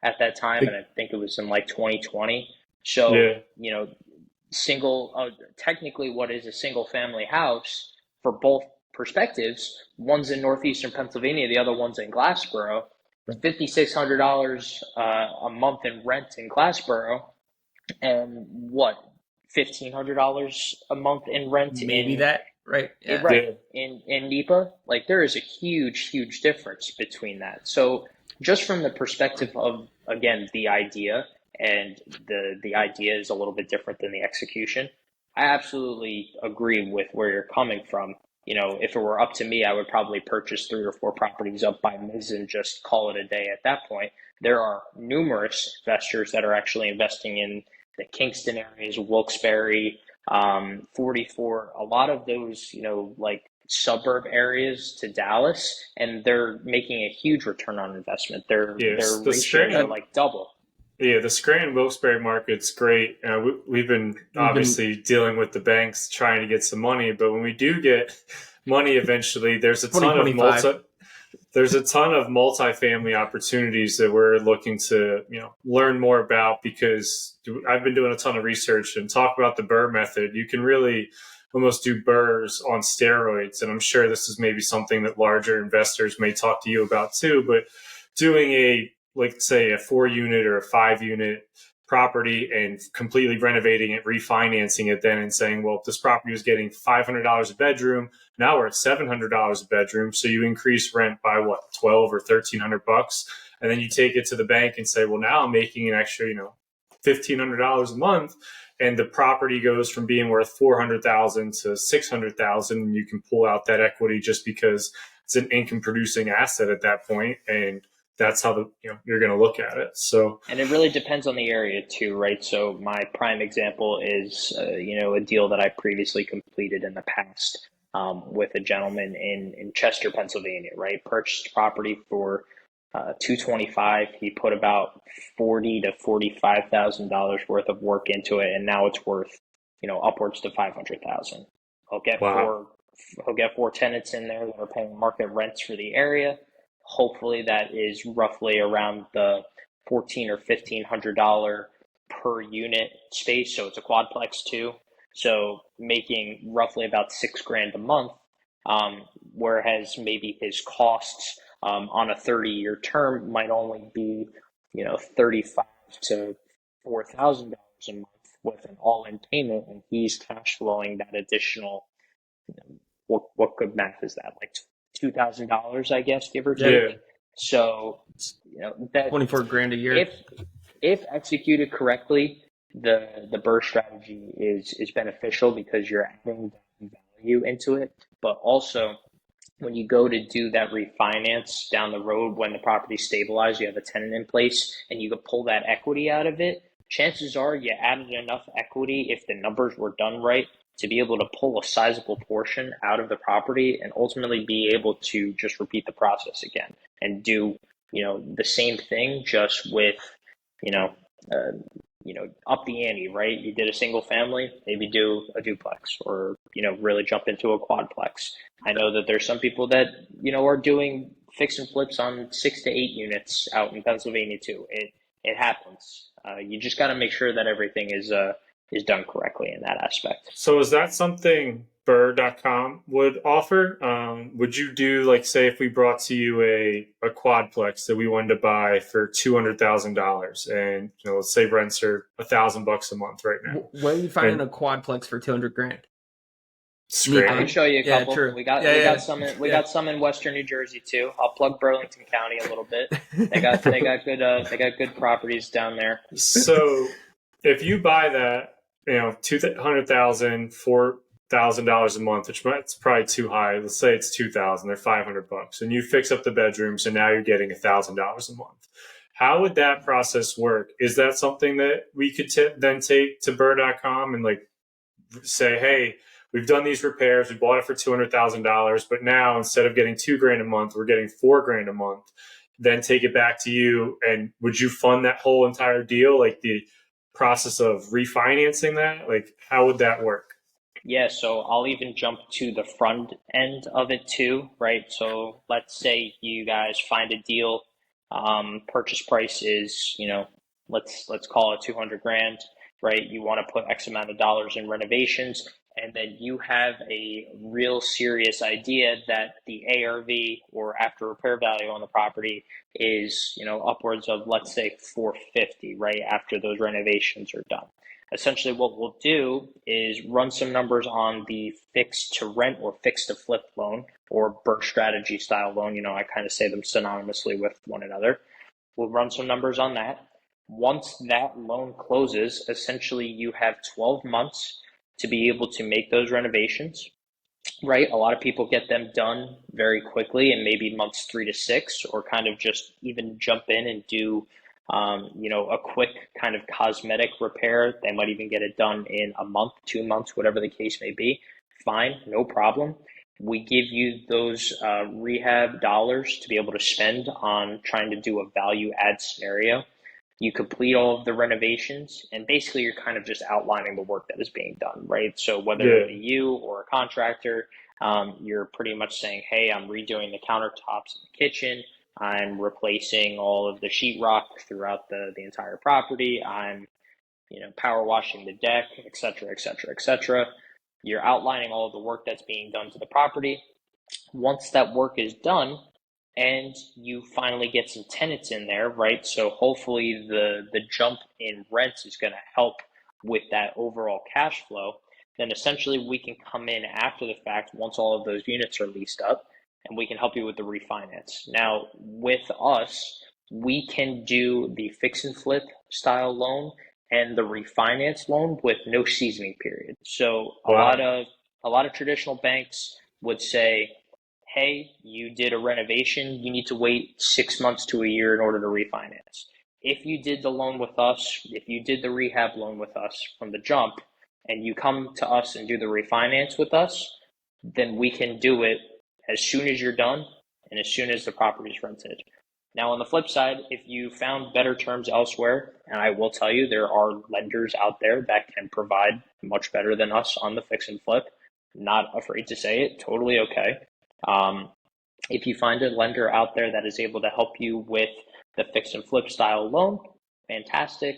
C: at that time, and I think it was in like 2020. So,
B: Yeah.
C: single, technically, what is a single family house for both perspectives? One's in northeastern Pennsylvania, the other one's in Glassboro. $5,600 a month in rent in Glassboro, and what, $1,500 a month in rent
A: Maybe that, right? Yeah.
C: right
B: Yeah.
C: in NEPA. Like there is a huge difference between that. So just from the perspective of, again, the idea, and the idea is a little bit different than the execution. I absolutely agree with where you're coming from. If it were up to me, I would probably purchase 3 or 4 properties up by Miz and just call it a day at that point. There are numerous investors that are actually investing in the Kingston areas, Wilkes-Barre, 44, a lot of those, like suburb areas to Dallas, and they're making a huge return on investment. Their
B: Yes. The
C: ratios are
B: Scranton.
C: like double.
B: Yeah, the Scranton Wilkes-Barre market's great. We've been obviously dealing with the banks trying to get some money, but when we do get money eventually, there's a ton of
A: 2025.
B: multifamily opportunities that we're looking to learn more about, because I've been doing a ton of research and talk about the Burr method. You can really almost do Burrs on steroids, and I'm sure this is maybe something that larger investors may talk to you about too. But doing like say a 4-unit or a 5-unit property and completely renovating it, refinancing it then, and saying, well, if this property was getting $500 a bedroom, now we're at $700 a bedroom. So you increase rent by what, 12 or $1,300, and then you take it to the bank and say, well, now I'm making an extra, $1,500 a month, and the property goes from being worth $400,000 to $600,000, and you can pull out that equity just because it's an income producing asset at that point, and that's how you're going to look at it. So,
C: and it really depends on the area too, right? So my prime example is a deal that I previously completed in the past with a gentleman in Chester, Pennsylvania, right? Purchased property for 225. He put about $40,000 to $45,000 worth of work into it, and now it's worth, upwards to 500,000. He'll get
B: Wow.
C: four he'll get four tenants in there that are paying market rents for the area. Hopefully, that is roughly around the $1,400 or $1,500 per unit space. So it's a quadplex too. So making roughly about $6,000 a month, whereas maybe his costs on a 30-year term might only be, $35 to $4,000 a month with an all-in payment, and he's cash flowing that additional. What good math is that? Like $2,000, I guess, give or take.
B: Yeah.
C: So, that
A: 24 grand a year.
C: if executed correctly, the BRRRR strategy is beneficial because you're adding value into it. But also, when you go to do that refinance down the road, when the property's stabilized, you have a tenant in place, and you could pull that equity out of it, chances are you added enough equity, if the numbers were done right, to be able to pull a sizable portion out of the property and ultimately be able to just repeat the process again and do, the same thing, just with, you know, uh, up the ante, right? You did a single family, maybe do a duplex, or, really jump into a quadplex. I know that there's some people that, are doing fix and flips on 6 to 8 units out in Pennsylvania too. It happens. You just got to make sure that everything is done correctly in that aspect.
B: So is that something BRRRR.com would offer? Would you do, like, say, if we brought to you a quadplex that we wanted to buy for $200,000, and let's say rents are $1,000 a month right now?
A: Where are you finding a quadplex for 200 grand?
B: Scrape.
C: I can show you a couple.
A: Yeah, true.
C: We got some in Western New Jersey too. I'll plug Burlington County a little bit. They got good properties down there.
B: So if you buy that, $200,000, $4,000 a month, which it's probably too high. Let's say it's $2,000 or $500, and you fix up the bedrooms, and now you're getting $1,000 a month. How would that process work? Is that something that we could then take to BRRRR.com and say, hey, we've done these repairs, we bought it for $200,000, but now instead of getting $2,000 a month, we're getting $4,000 a month. Then take it back to you, and would you fund that whole entire deal, like the process of refinancing that? Like, how would that work?
C: Yeah, so I'll even jump to the front end of it too, right? So let's say you guys find a deal. Purchase price is, let's call it 200 grand, right? You want to put X amount of dollars in renovations, and then you have a real serious idea that the ARV, or after repair value, on the property is, upwards of, let's say, 450, right? After those renovations are done. Essentially, what we'll do is run some numbers on the fixed to rent or fixed to flip loan, or BRRRR strategy style loan. I kind of say them synonymously with one another. We'll run some numbers on that. Once that loan closes, essentially you have 12 months to be able to make those renovations, right? A lot of people get them done very quickly in maybe months 3 to 6, or kind of just even jump in and do a quick kind of cosmetic repair. They might even get it done in a month, 2 months, whatever the case may be. Fine, no problem. We give you those rehab dollars to be able to spend on trying to do a value add scenario. You complete all of the renovations, and basically you're kind of just outlining the work that is being done, right? So whether it be you or a contractor, you're pretty much saying, hey, I'm redoing the countertops in the kitchen. I'm replacing all of the sheetrock throughout the entire property. I'm, power washing the deck, et cetera, et cetera, et cetera. You're outlining all of the work that's being done to the property. Once that work is done, and you finally get some tenants in there, right? So hopefully the jump in rents is going to help with that overall cash flow. Then essentially we can come in after the fact, once all of those units are leased up, and we can help you with the refinance. Now, with us, we can do the fix and flip style loan and the refinance loan with no seasoning period. So a lot of traditional banks would say, hey, you did a renovation, you need to wait 6 months to a year in order to refinance. If you did the loan with us, if you did the rehab loan with us from the jump, and you come to us and do the refinance with us, then we can do it as soon as you're done and as soon as the property is rented. Now, on the flip side, if you found better terms elsewhere, and I will tell you, there are lenders out there that can provide much better than us on the fix and flip. Not afraid to say it, totally okay. If you find a lender out there that is able to help you with the fix and flip style loan, fantastic.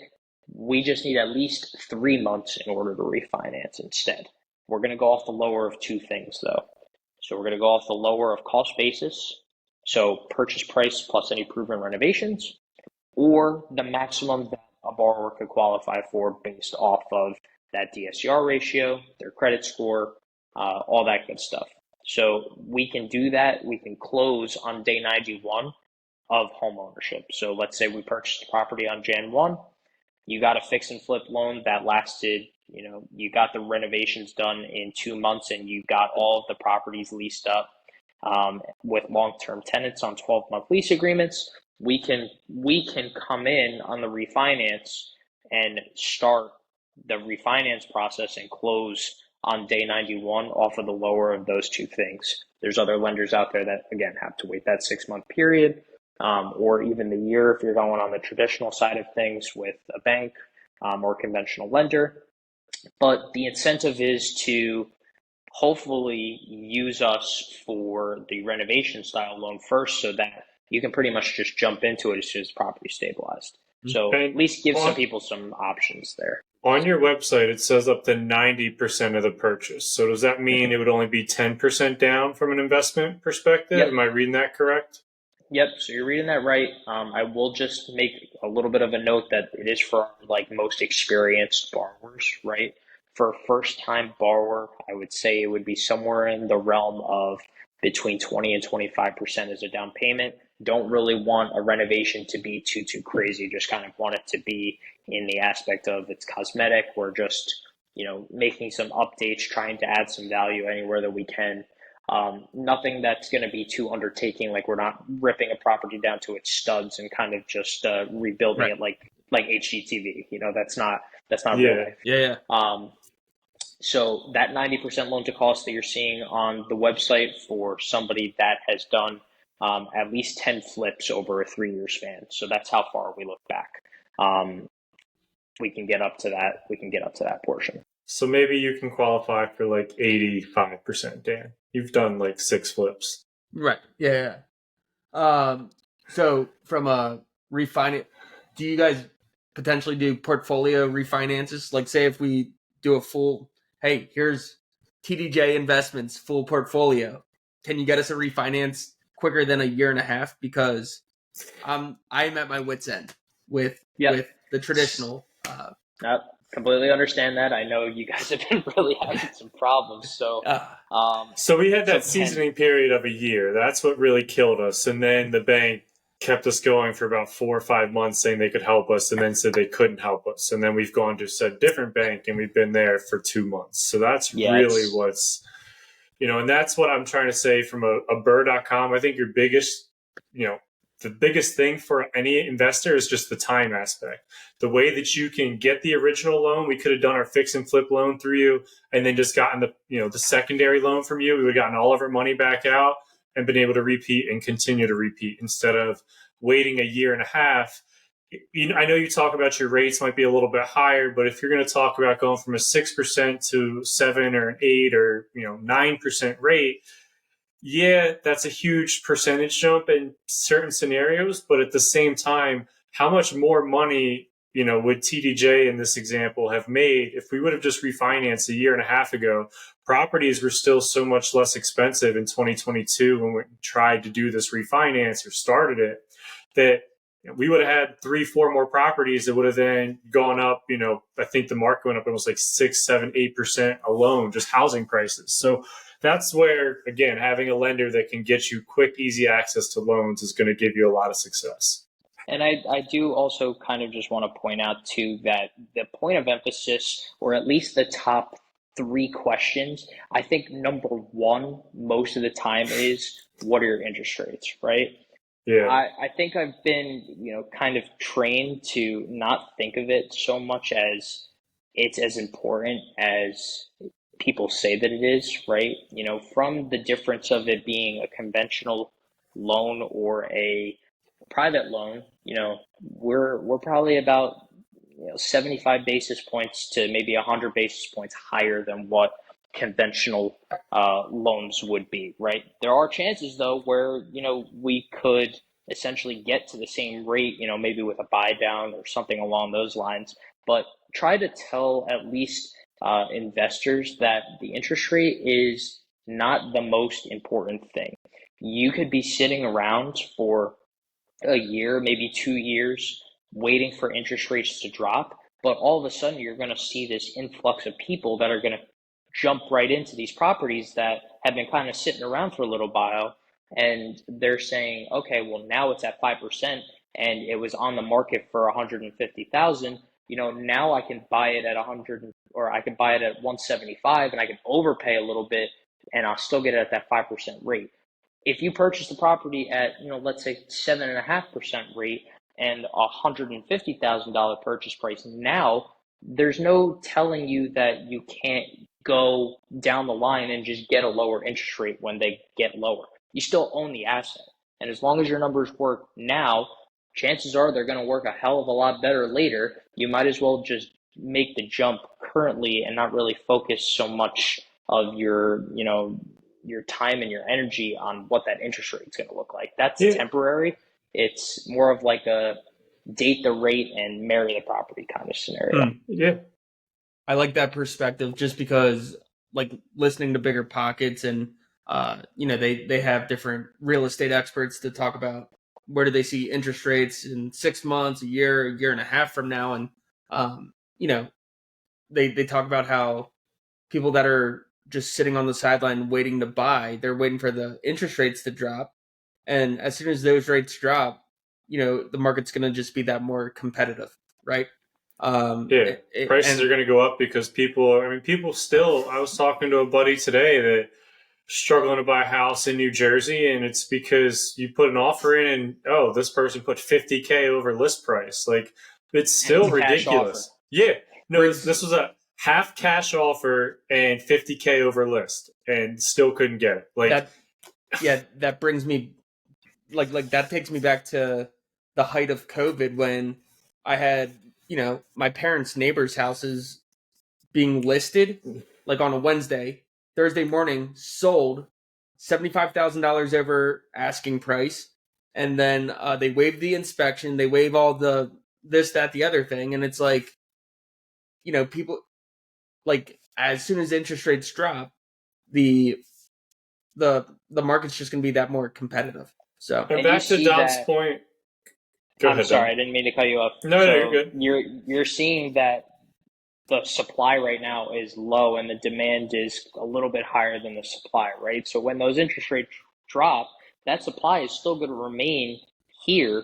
C: We just need at least 3 months in order to refinance instead. We're going to go off the lower of two things though. So we're going to go off the lower of cost basis, so purchase price plus any proven renovations, or the maximum that a borrower could qualify for based off of that DSCR ratio, their credit score, all that good stuff. So we can do that. We can close on day 91 of home ownership. So let's say we purchased the property on Jan 1. You got a fix and flip loan that lasted, you got the renovations done in 2 months and you got all of the properties leased up with long-term tenants on 12-month lease agreements. We can come in on the refinance and start the refinance process and close on day 91 off of the lower of those two things. There's other lenders out there that, again, have to wait that 6-month period. Or even the year if you're going on the traditional side of things with a bank or conventional lender. But the incentive is to hopefully use us for the renovation style loan first so that you can pretty much just jump into it as soon as the property is stabilized. So at least give some people some options there.
B: On your website, it says up to 90% of the purchase. So does that mean it would only be 10% down from an investment perspective?
C: Yep.
B: Am I reading that correct?
C: Yep, so you're reading that right. I will just make a little bit of a note that it is for like most experienced borrowers, right? For a first-time borrower, I would say it would be somewhere in the realm of between 20 and 25% as a down payment. Don't really want a renovation to be too crazy. Just kind of want it to be in the aspect of it's cosmetic. We're just, making some updates, trying to add some value anywhere that we can. Nothing that's going to be too undertaking. Like we're not ripping a property down to its studs and kind of just rebuilding it like HGTV. That's not real life.
A: Yeah.
C: So that 90% loan to cost that you're seeing on the website for somebody that has done at least 10 flips over a 3-year span. So that's how far we look back. We can get up to that. We can get up to that portion.
B: So maybe you can qualify for like 85%, Dan. You've done like 6 flips.
A: Right. Yeah. So from a refinance, do you guys potentially do portfolio refinances? Like say if we do a full, hey, here's TDJ Investments full portfolio. Can you get us a refinance quicker than a year and a half? Because I'm at my wit's end with the traditional.
C: Completely understand that. I know you guys have been really having some problems. So
B: we had that seasoning period of a year. That's what really killed us. And then the bank kept us going for about 4 or 5 months saying they could help us and then said they couldn't help us. And then we've gone to said different bank and we've been there for 2 months. So that's really what's, and that's what I'm trying to say from a Burr.com. I think your biggest, the biggest thing for any investor is just the time aspect. The way that you can get the original loan, we could have done our fix and flip loan through you and then just gotten the secondary loan from you. We would have gotten all of our money back out and been able to repeat and continue to repeat instead of waiting a year and a half. I know you talk about your rates might be a little bit higher, but if you're going to talk about going from a 6% to 7 or an 8 or 9% rate, yeah, that's a huge percentage jump in certain scenarios. But at the same time, how much more money, would TDJ in this example have made if we would have just refinanced a year and a half ago? Properties were still so much less expensive in 2022 when we tried to do this refinance or started it, that we would have had 3-4 more properties that would have then gone up. I think the market went up almost like 6, 7, 8% alone, just housing prices. So that's where, again, having a lender that can get you quick, easy access to loans is going to give you a lot of success.
C: And I do also kind of just want to point out too that the point of emphasis, or at least the top 3 questions, I think number 1 most of the time is, what are your interest rates, right?
B: Yeah.
C: I think I've been, kind of trained to not think of it so much as it's as important as people say that it is, right? From the difference of it being a conventional loan or a private loan, we're probably about 75 basis points to maybe 100 basis points higher than what conventional loans would be, right? There are chances though where we could essentially get to the same rate, maybe with a buy down or something along those lines. But try to tell at least investors that the interest rate is not the most important thing. You could be sitting around for a year, maybe 2 years, waiting for interest rates to drop. But all of a sudden, you're going to see this influx of people that are going to jump right into these properties that have been kind of sitting around for a little while. And they're saying, okay, well, now it's at 5% and it was on the market for 150,000. Now I can buy it at 100, or I can buy it at 175, and I can overpay a little bit and I'll still get it at that 5% rate. If you purchase the property at, let's say 7.5% rate and $150,000 purchase price, now there's no telling you that you can't go down the line and just get a lower interest rate when they get lower. You still own the asset. And as long as your numbers work now, chances are they're going to work a hell of a lot better later. You might as well just make the jump currently and not really focus so much of your time and your energy on what that interest rate is going to look like. That's temporary. It's more of like a date the rate and marry the property kind of scenario.
B: Yeah.
A: I like that perspective just because, like, listening to Bigger Pockets and, they have different real estate experts to talk about where do they see interest rates in 6 months, a year and a half from now. And, they talk about how people that are just sitting on the sideline waiting to buy, they're waiting for the interest rates to drop. And as soon as those rates drop, the market's going to just be that more competitive, right?
B: Prices are going to go up because people still, I was talking to a buddy today that struggling to buy a house in New Jersey, and it's because you put an offer in and, this person put $50K over list price. Like, it's still ridiculous. Yeah. No, this was a half cash offer and $50K over list and still couldn't get it. Like
A: that brings me like that takes me back to the height of COVID when I had, my parents' neighbors' houses being listed like on a Wednesday, Thursday morning, sold $75,000 over asking price. And then they waive the inspection, they waive all the this, that, the other thing. And it's like, people, like, as soon as interest rates drop, the market's just going to be that more competitive. So,
B: and back to Dom's point. Go ahead,
C: sorry,
B: Dom.
C: I didn't mean to cut you off.
B: No, you're good.
C: You're seeing that the supply right now is low and the demand is a little bit higher than the supply, right? So when those interest rates drop, that supply is still going to remain here,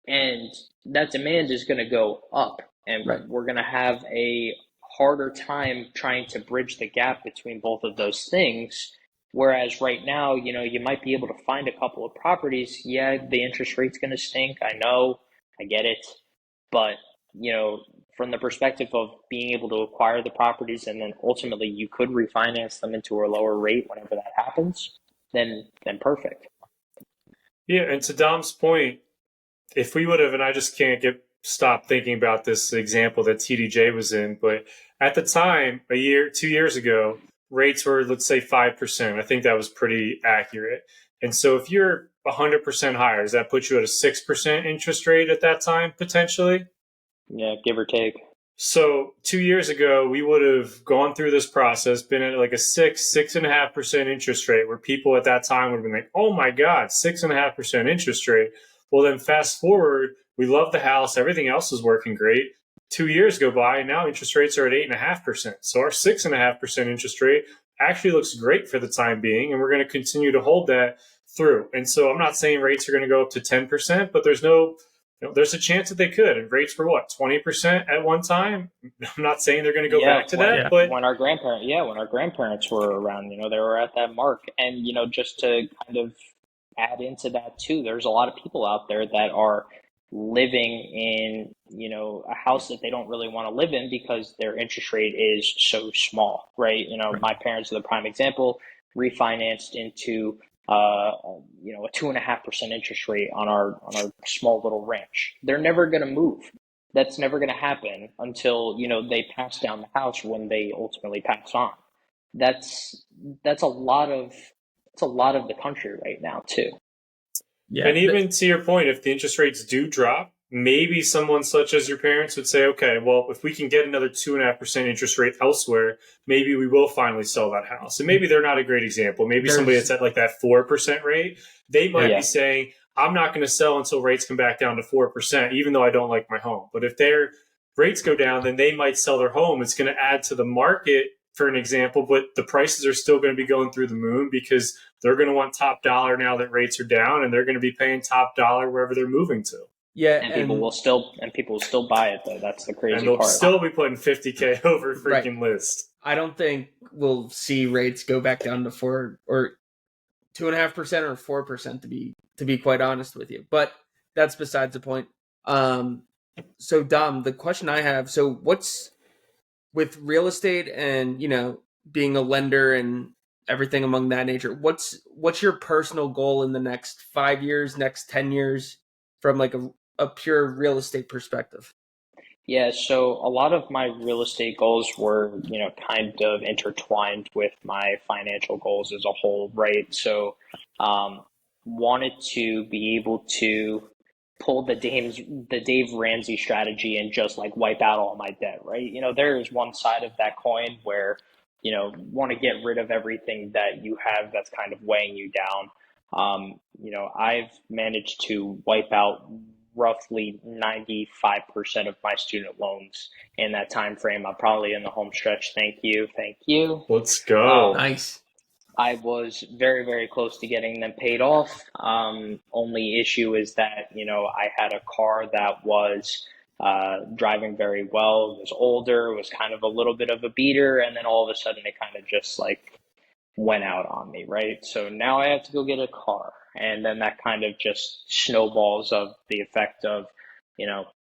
C: and that demand is going to go up, and we're going to have a harder time trying to bridge the gap between both of those things. Whereas right now, you might be able to find a couple of properties. Yeah, the interest rate's going to stink. I know, I get it. But, from the perspective of being able to acquire the properties and then ultimately you could refinance them into a lower rate whenever that happens, then perfect.
B: Yeah, and to Dom's point, if we would have, and I just can't stop thinking about this example that TDJ was in, but at the time, 2 years ago, rates were, let's say, 5%. I think that was pretty accurate. And so if you're 100% higher, does that put you at a 6% interest rate at that time, potentially?
C: Yeah, give or take.
B: So 2 years ago, we would have gone through this process, been at like a 6.5% interest rate, where people at that time would have been like, oh my God, 6.5% interest rate. Well, then fast forward, we love the house, everything else is working great. 2 years go by, and now interest rates are at 8.5%. So our 6.5% interest rate actually looks great for the time being, and we're going to continue to hold that through. And so I'm not saying rates are going to go up to 10%, but there's a chance that they could. And rates were 20% at one time. I'm not saying they're going to go back to that, but
C: when our grandparents were around, they were at that mark. And just to kind of add into that too, there's a lot of people out there that are living in a house that they don't really want to live in because their interest rate is so small, right? My parents are the prime example, refinanced into a 2.5% interest rate on our small little ranch. They're never going to move. That's never going to happen until they pass down the house when they ultimately pass on. That's that's a lot of the country right now too.
A: Yeah.
B: And even to your point, if the interest rates do drop, maybe someone such as your parents would say, okay, well, if we can get another 2.5% interest rate elsewhere, maybe we will finally sell that house. And maybe they're not a great example. Maybe somebody that's
A: There's
B: at like that 4% rate, they might
A: right.
B: be
C: Yeah.
B: saying, I'm not going to sell until rates come back down to 4%, even though I don't like my home. But if their rates go down, then they might sell their home. It's going to add to the market, for an example, but the prices are still going to be going through the moon because they're going to want top dollar now that rates are down, and they're going to be paying top dollar wherever they're moving to.
A: Yeah,
C: And people will still buy it though. That's the
B: And
C: crazy
B: they'll
C: part.
B: still be putting 50K over
A: right.
B: freaking list.
A: I don't think we'll see rates go back down to 2.5% or 4% to be quite honest with you. But that's besides the point. So Dom, the question I have, so what's with real estate and being a lender and everything among that nature, what's your personal goal in the next 5 years, next 10 years from like a pure real estate perspective?
C: Yeah, so a lot of my real estate goals were, kind of intertwined with my financial goals as a whole, right? So, um, wanted to be able to pull the Dave Ramsey strategy and just like wipe out all my debt, right? There is one side of that coin where, want to get rid of everything that you have that's kind of weighing you down. I've managed to wipe out roughly 95% of my student loans in that time frame. I'm probably in the home stretch. Thank you. Thank you.
B: Let's
C: Um,
B: go.
A: Nice.
C: I was very, very close to getting them paid off. Only issue is that, I had a car that was driving very well, was older, was kind of a little bit of a beater, and then all of a sudden it kind of just like went out on me, right? So now I have to go get a car. And then that kind of just snowballs of the effect of,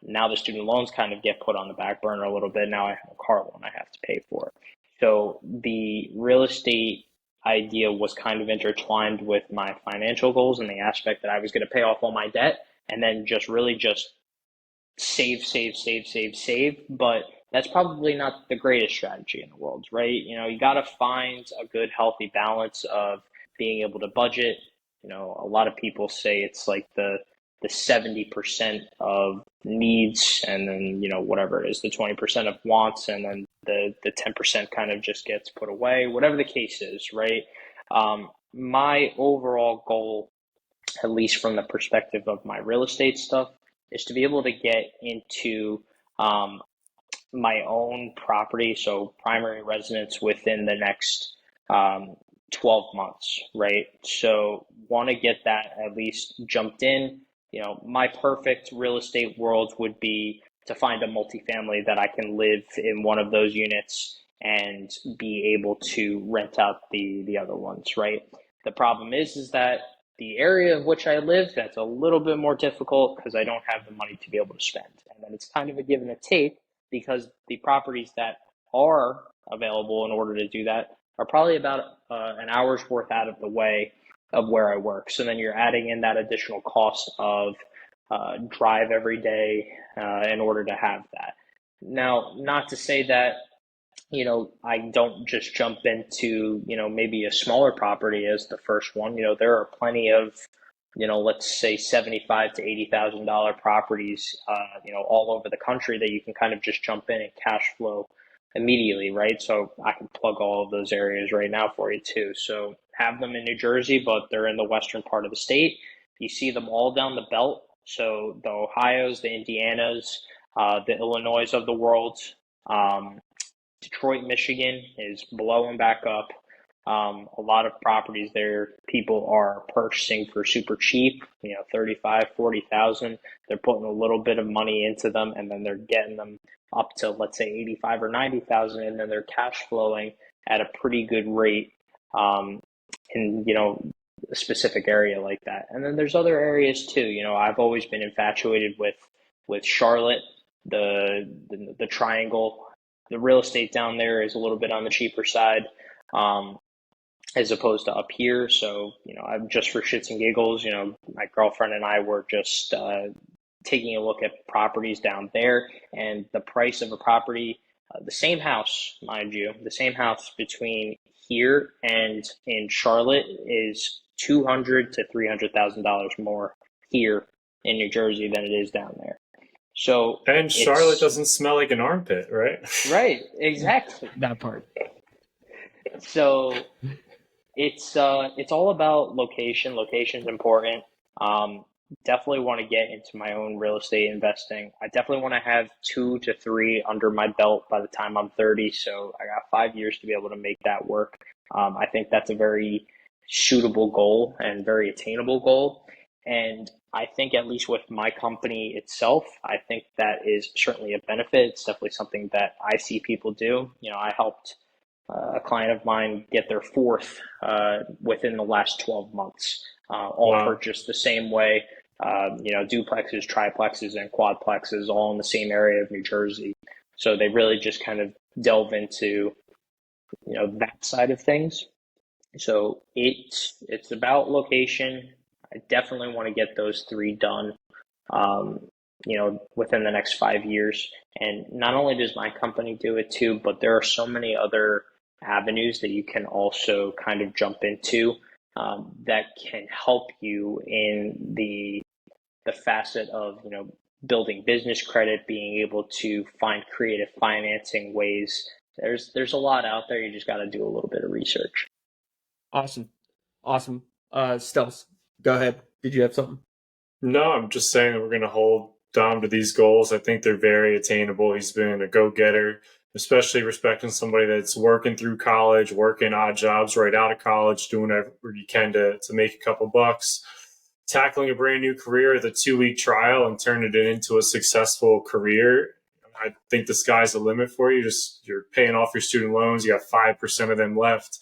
C: now the student loans kind of get put on the back burner a little bit. Now I have a car loan I have to pay for. So the real estate idea was kind of intertwined with my financial goals and the aspect that I was going to pay off all my debt and then just really just save, save, save, save, save. But that's probably not the greatest strategy in the world, right? You got to find a good, healthy balance of being able to budget. A lot of people say it's like the 70% of needs and then, whatever it is, the 20% of wants, and then the 10% kind of just gets put away, whatever the case is, right? My overall goal, at least from the perspective of my real estate stuff, is to be able to get into um, my own property, so primary residence within the next um, 12 months, right? So want to get that at least jumped in. My perfect real estate world would be to find a multifamily that I can live in one of those units and be able to rent out the other ones, right? The problem is that the area of which I live, that's a little bit more difficult because I don't have the money to be able to spend. And then it's kind of a give and a take because the properties that are available in order to do that are probably about an hour's worth out of the way of where I work. So then you're adding in that additional cost of drive every day in order to have that. Now, not to say that I don't just jump into, maybe a smaller property as the first one. There are plenty of, let's say $75 to $80,000 properties, all over the country that you can kind of just jump in and cash flow immediately, right? So I can plug all of those areas right now for you too. So have them in New Jersey, but they're in the western part of the state. You see them all down the belt. So the Ohio's, the Indiana's, the Illinois of the world. Detroit, Michigan is blowing back up. A lot of properties there, people are purchasing for super cheap, 35, 40,000. They're putting a little bit of money into them and then they're getting them up to, let's say, 85 or 90,000, and then they're cash flowing at a pretty good rate in, a specific area like that. And then there's other areas too. I've always been infatuated with Charlotte, the triangle. The real estate down there is a little bit on the cheaper side. Um, as opposed to up here. So, I'm just for shits and giggles, my girlfriend and I were just taking a look at properties down there, and the price of a property, the same house, mind you, the same house between here and in Charlotte is $200,000 to $300,000 more here in New Jersey than it is down there. So
B: And Charlotte
C: it's
B: doesn't smell like an armpit, right?
C: right, exactly.
A: That part.
C: So it's all about location. Location's important. Um, Definitely want to get into my own real estate investing. I definitely want to have 2 to 3 under my belt by the time I'm 30. So I got 5 years to be able to make that work. I think that's a very shootable goal and very attainable goal. And I think at least with my company itself, I think that is certainly a benefit. It's definitely something that I see people do. I helped a client of mine get their fourth within the last 12 months, all
B: Wow.
C: purchased the same way. Duplexes, triplexes, and quadplexes, all in the same area of New Jersey. So they really just kind of delve into, that side of things. So it's about location. I definitely want to get those 3 done, um, within the next 5 years. And not only does my company do it too, but there are so many other avenues that you can also kind of jump into, that can help you in the facet of, building business credit, being able to find creative financing ways. There's a lot out there. You just got to do a little bit of research.
A: Awesome. Awesome. Stealth, go ahead. Did you have something?
B: No, I'm just saying that we're going to hold Dom to these goals. I think they're very attainable. He's been a go-getter, especially respecting somebody that's working through college, working odd jobs right out of college, doing whatever you can to make a couple bucks, tackling a brand new career at a 2-week trial and turning it into a successful career. I think the sky's the limit for you. You're paying off your student loans. You got 5% of them left.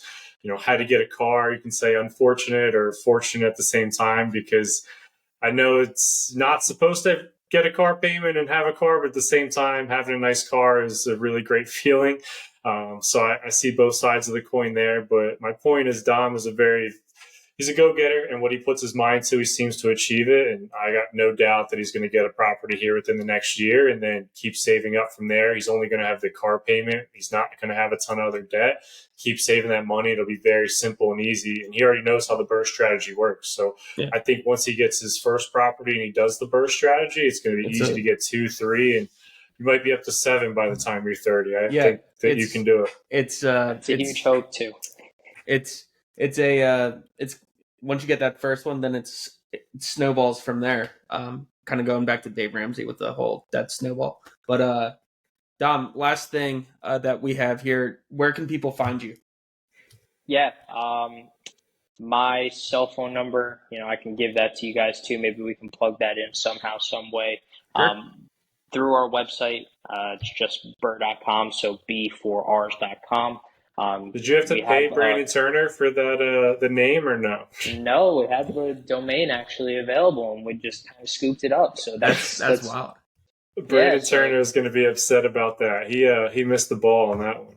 B: How to get a car. You can say unfortunate or fortunate at the same time, because I know it's not supposed to get a car payment and have a car, but at the same time, having a nice car is a really great feeling. So I see both sides of the coin there. But my point is, Dom is he's a go-getter, and what he puts his mind to, he seems to achieve it. And I got no doubt that he's going to get a property here within the next year and then keep saving up from there. He's only going to have the car payment. He's not going to have a ton of other debt. Keep saving that money. It'll be very simple and easy. And he already knows how the burst strategy works. So
A: Yeah.
B: I think once he gets his first property and he does the burst strategy, it's going to be easy to get 2, 3, and you might be up to 7 by the time you're 30. I think that you can do it.
A: It's
C: It's a huge hope too.
A: it's once you get that first one, then it snowballs from there. Kind of going back to Dave Ramsey with the whole that snowball. But Dom, last thing that we have here, where can people find you?
C: Yeah. My cell phone number, I can give that to you guys too. Maybe we can plug that in somehow, some way.
A: Sure.
C: Through our website, it's just burr.com, so b4rs.com.
B: Did you have to pay Brandon Turner for that the name or no?
C: No, we had the domain actually available, and we just kind of scooped it up. So that's
A: wild.
B: Brandon Turner is going to be upset about that. He missed the ball on that one.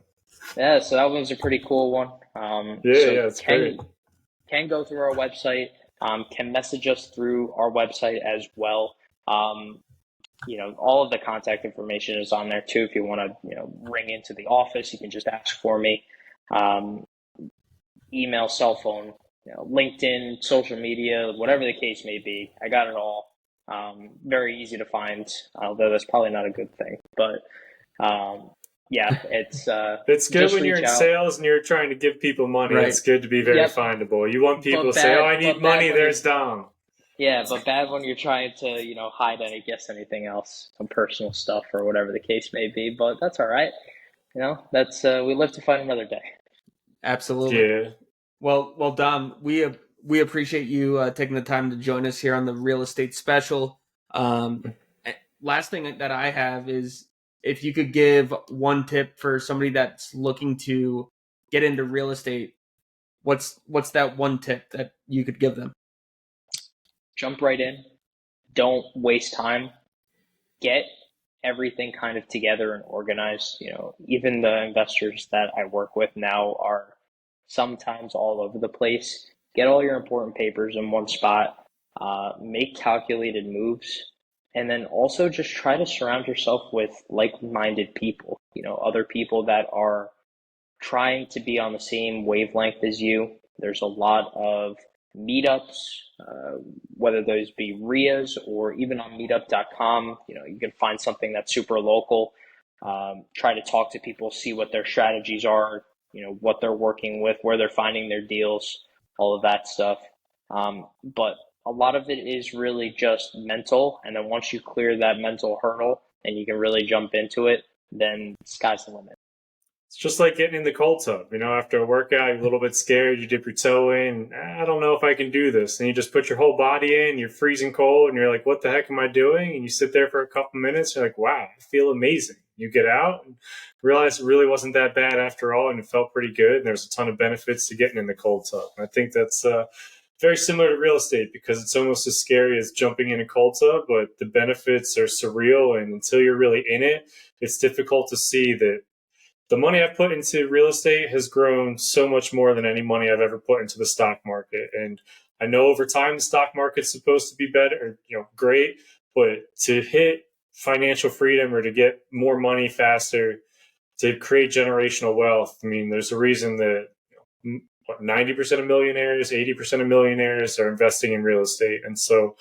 C: Yeah, so that one's a pretty cool one.
B: It's great.
C: Can go through our website. Can message us through our website as well. All of the contact information is on there too. If you want to, ring into the office, you can just ask for me. Email, cell phone, LinkedIn, social media, whatever the case may be. I got it all. Very easy to find, although that's probably not a good thing. But yeah,
B: it's good when you're in sales and you're trying to give people money. Right. It's good to be very findable. You want people to say, "Oh, I need money." There's Dom.
C: Yeah, but bad when you're trying to, hide anything else, some personal stuff or whatever the case may be. But that's all right. That's we live to fight another day.
A: Absolutely.
B: Yeah.
A: Well, Dom, we appreciate you taking the time to join us here on the real estate special. Last thing that I have is if you could give one tip for somebody that's looking to get into real estate, what's that one tip that you could give them?
C: Jump right in. Don't waste time. Get everything kind of together and organized. Even the investors that I work with now are sometimes all over the place. Get all your important papers in one spot, make calculated moves, and then also just try to surround yourself with like-minded people, other people that are trying to be on the same wavelength as you. There's a lot of meetups, whether those be RIAs or even on meetup.com. You can find something that's super local. Try to talk to people, see what their strategies are, what they're working with, where they're finding their deals, all of that stuff. But a lot of it is really just mental. And then once you clear that mental hurdle and you can really jump into it, then sky's the limit.
B: It's just like getting in the cold tub. After a workout, you're a little bit scared. You dip your toe in. I don't know if I can do this. And you just put your whole body in. You're freezing cold, and you're like, "What the heck am I doing?" And you sit there for a couple minutes. You're like, "Wow, I feel amazing." You get out and realize it really wasn't that bad after all, and it felt pretty good. And there's a ton of benefits to getting in the cold tub. And I think that's very similar to real estate because it's almost as scary as jumping in a cold tub, but the benefits are surreal. And until you're really in it, it's difficult to see that the money I've put into real estate has grown so much more than any money I've ever put into the stock market. And I know over time the stock market's supposed to be better, great, but to hit financial freedom or to get more money faster, to create generational wealth, there's a reason that 90% of millionaires, 80% of millionaires are investing in real estate. And so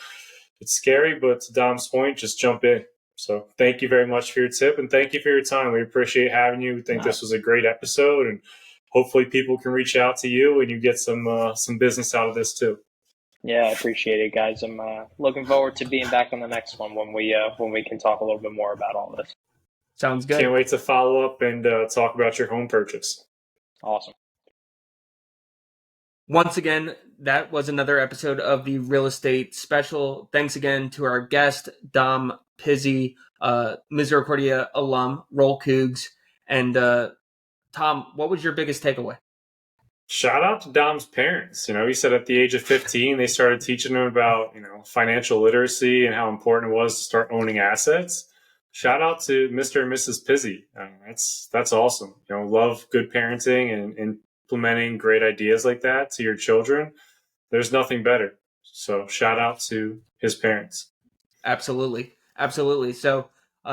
B: it's scary, but to Dom's point, just jump in. So thank you very much for your tip, and thank you for your time. We appreciate having you. We think this was a great episode, and hopefully people can reach out to you and you get some business out of this too.
C: Yeah, I appreciate it, guys. I'm looking forward to being back on the next one when we can talk a little bit more about all this.
A: Sounds good.
B: Can't wait to follow up and talk about your home purchase.
C: Awesome.
A: Once again, that was another episode of the Real Estate Special. Thanks again to our guest, Dom Pizzi, Misericordia alum, Roll Cougs. And Tom, what was your biggest takeaway?
B: Shout out to Dom's parents. He said at the age of 15, they started teaching him about, financial literacy and how important it was to start owning assets. Shout out to Mr. and Mrs. Pizzi. That's awesome. Love good parenting and implementing great ideas like that to your children. There's nothing better. So shout out to his parents.
A: Absolutely. So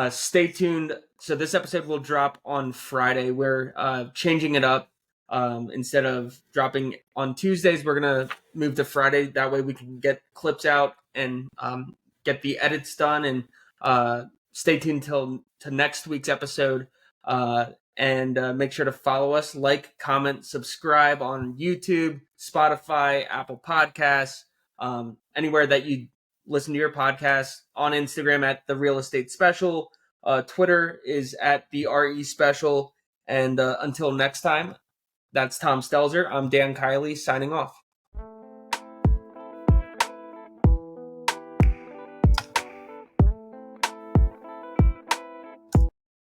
A: stay tuned. So this episode will drop on Friday. We're changing it up. Instead of dropping on Tuesdays, we're going to move to Friday. That way we can get clips out and get the edits done. And stay tuned to next week's episode. And make sure to follow us, like, comment, subscribe on YouTube, Spotify, Apple Podcasts, anywhere that you listen to your podcast, on Instagram at The Real Estate Special. Twitter is at The RE Special. And until next time, that's Tom Stelzer. I'm Dan Kiley signing off.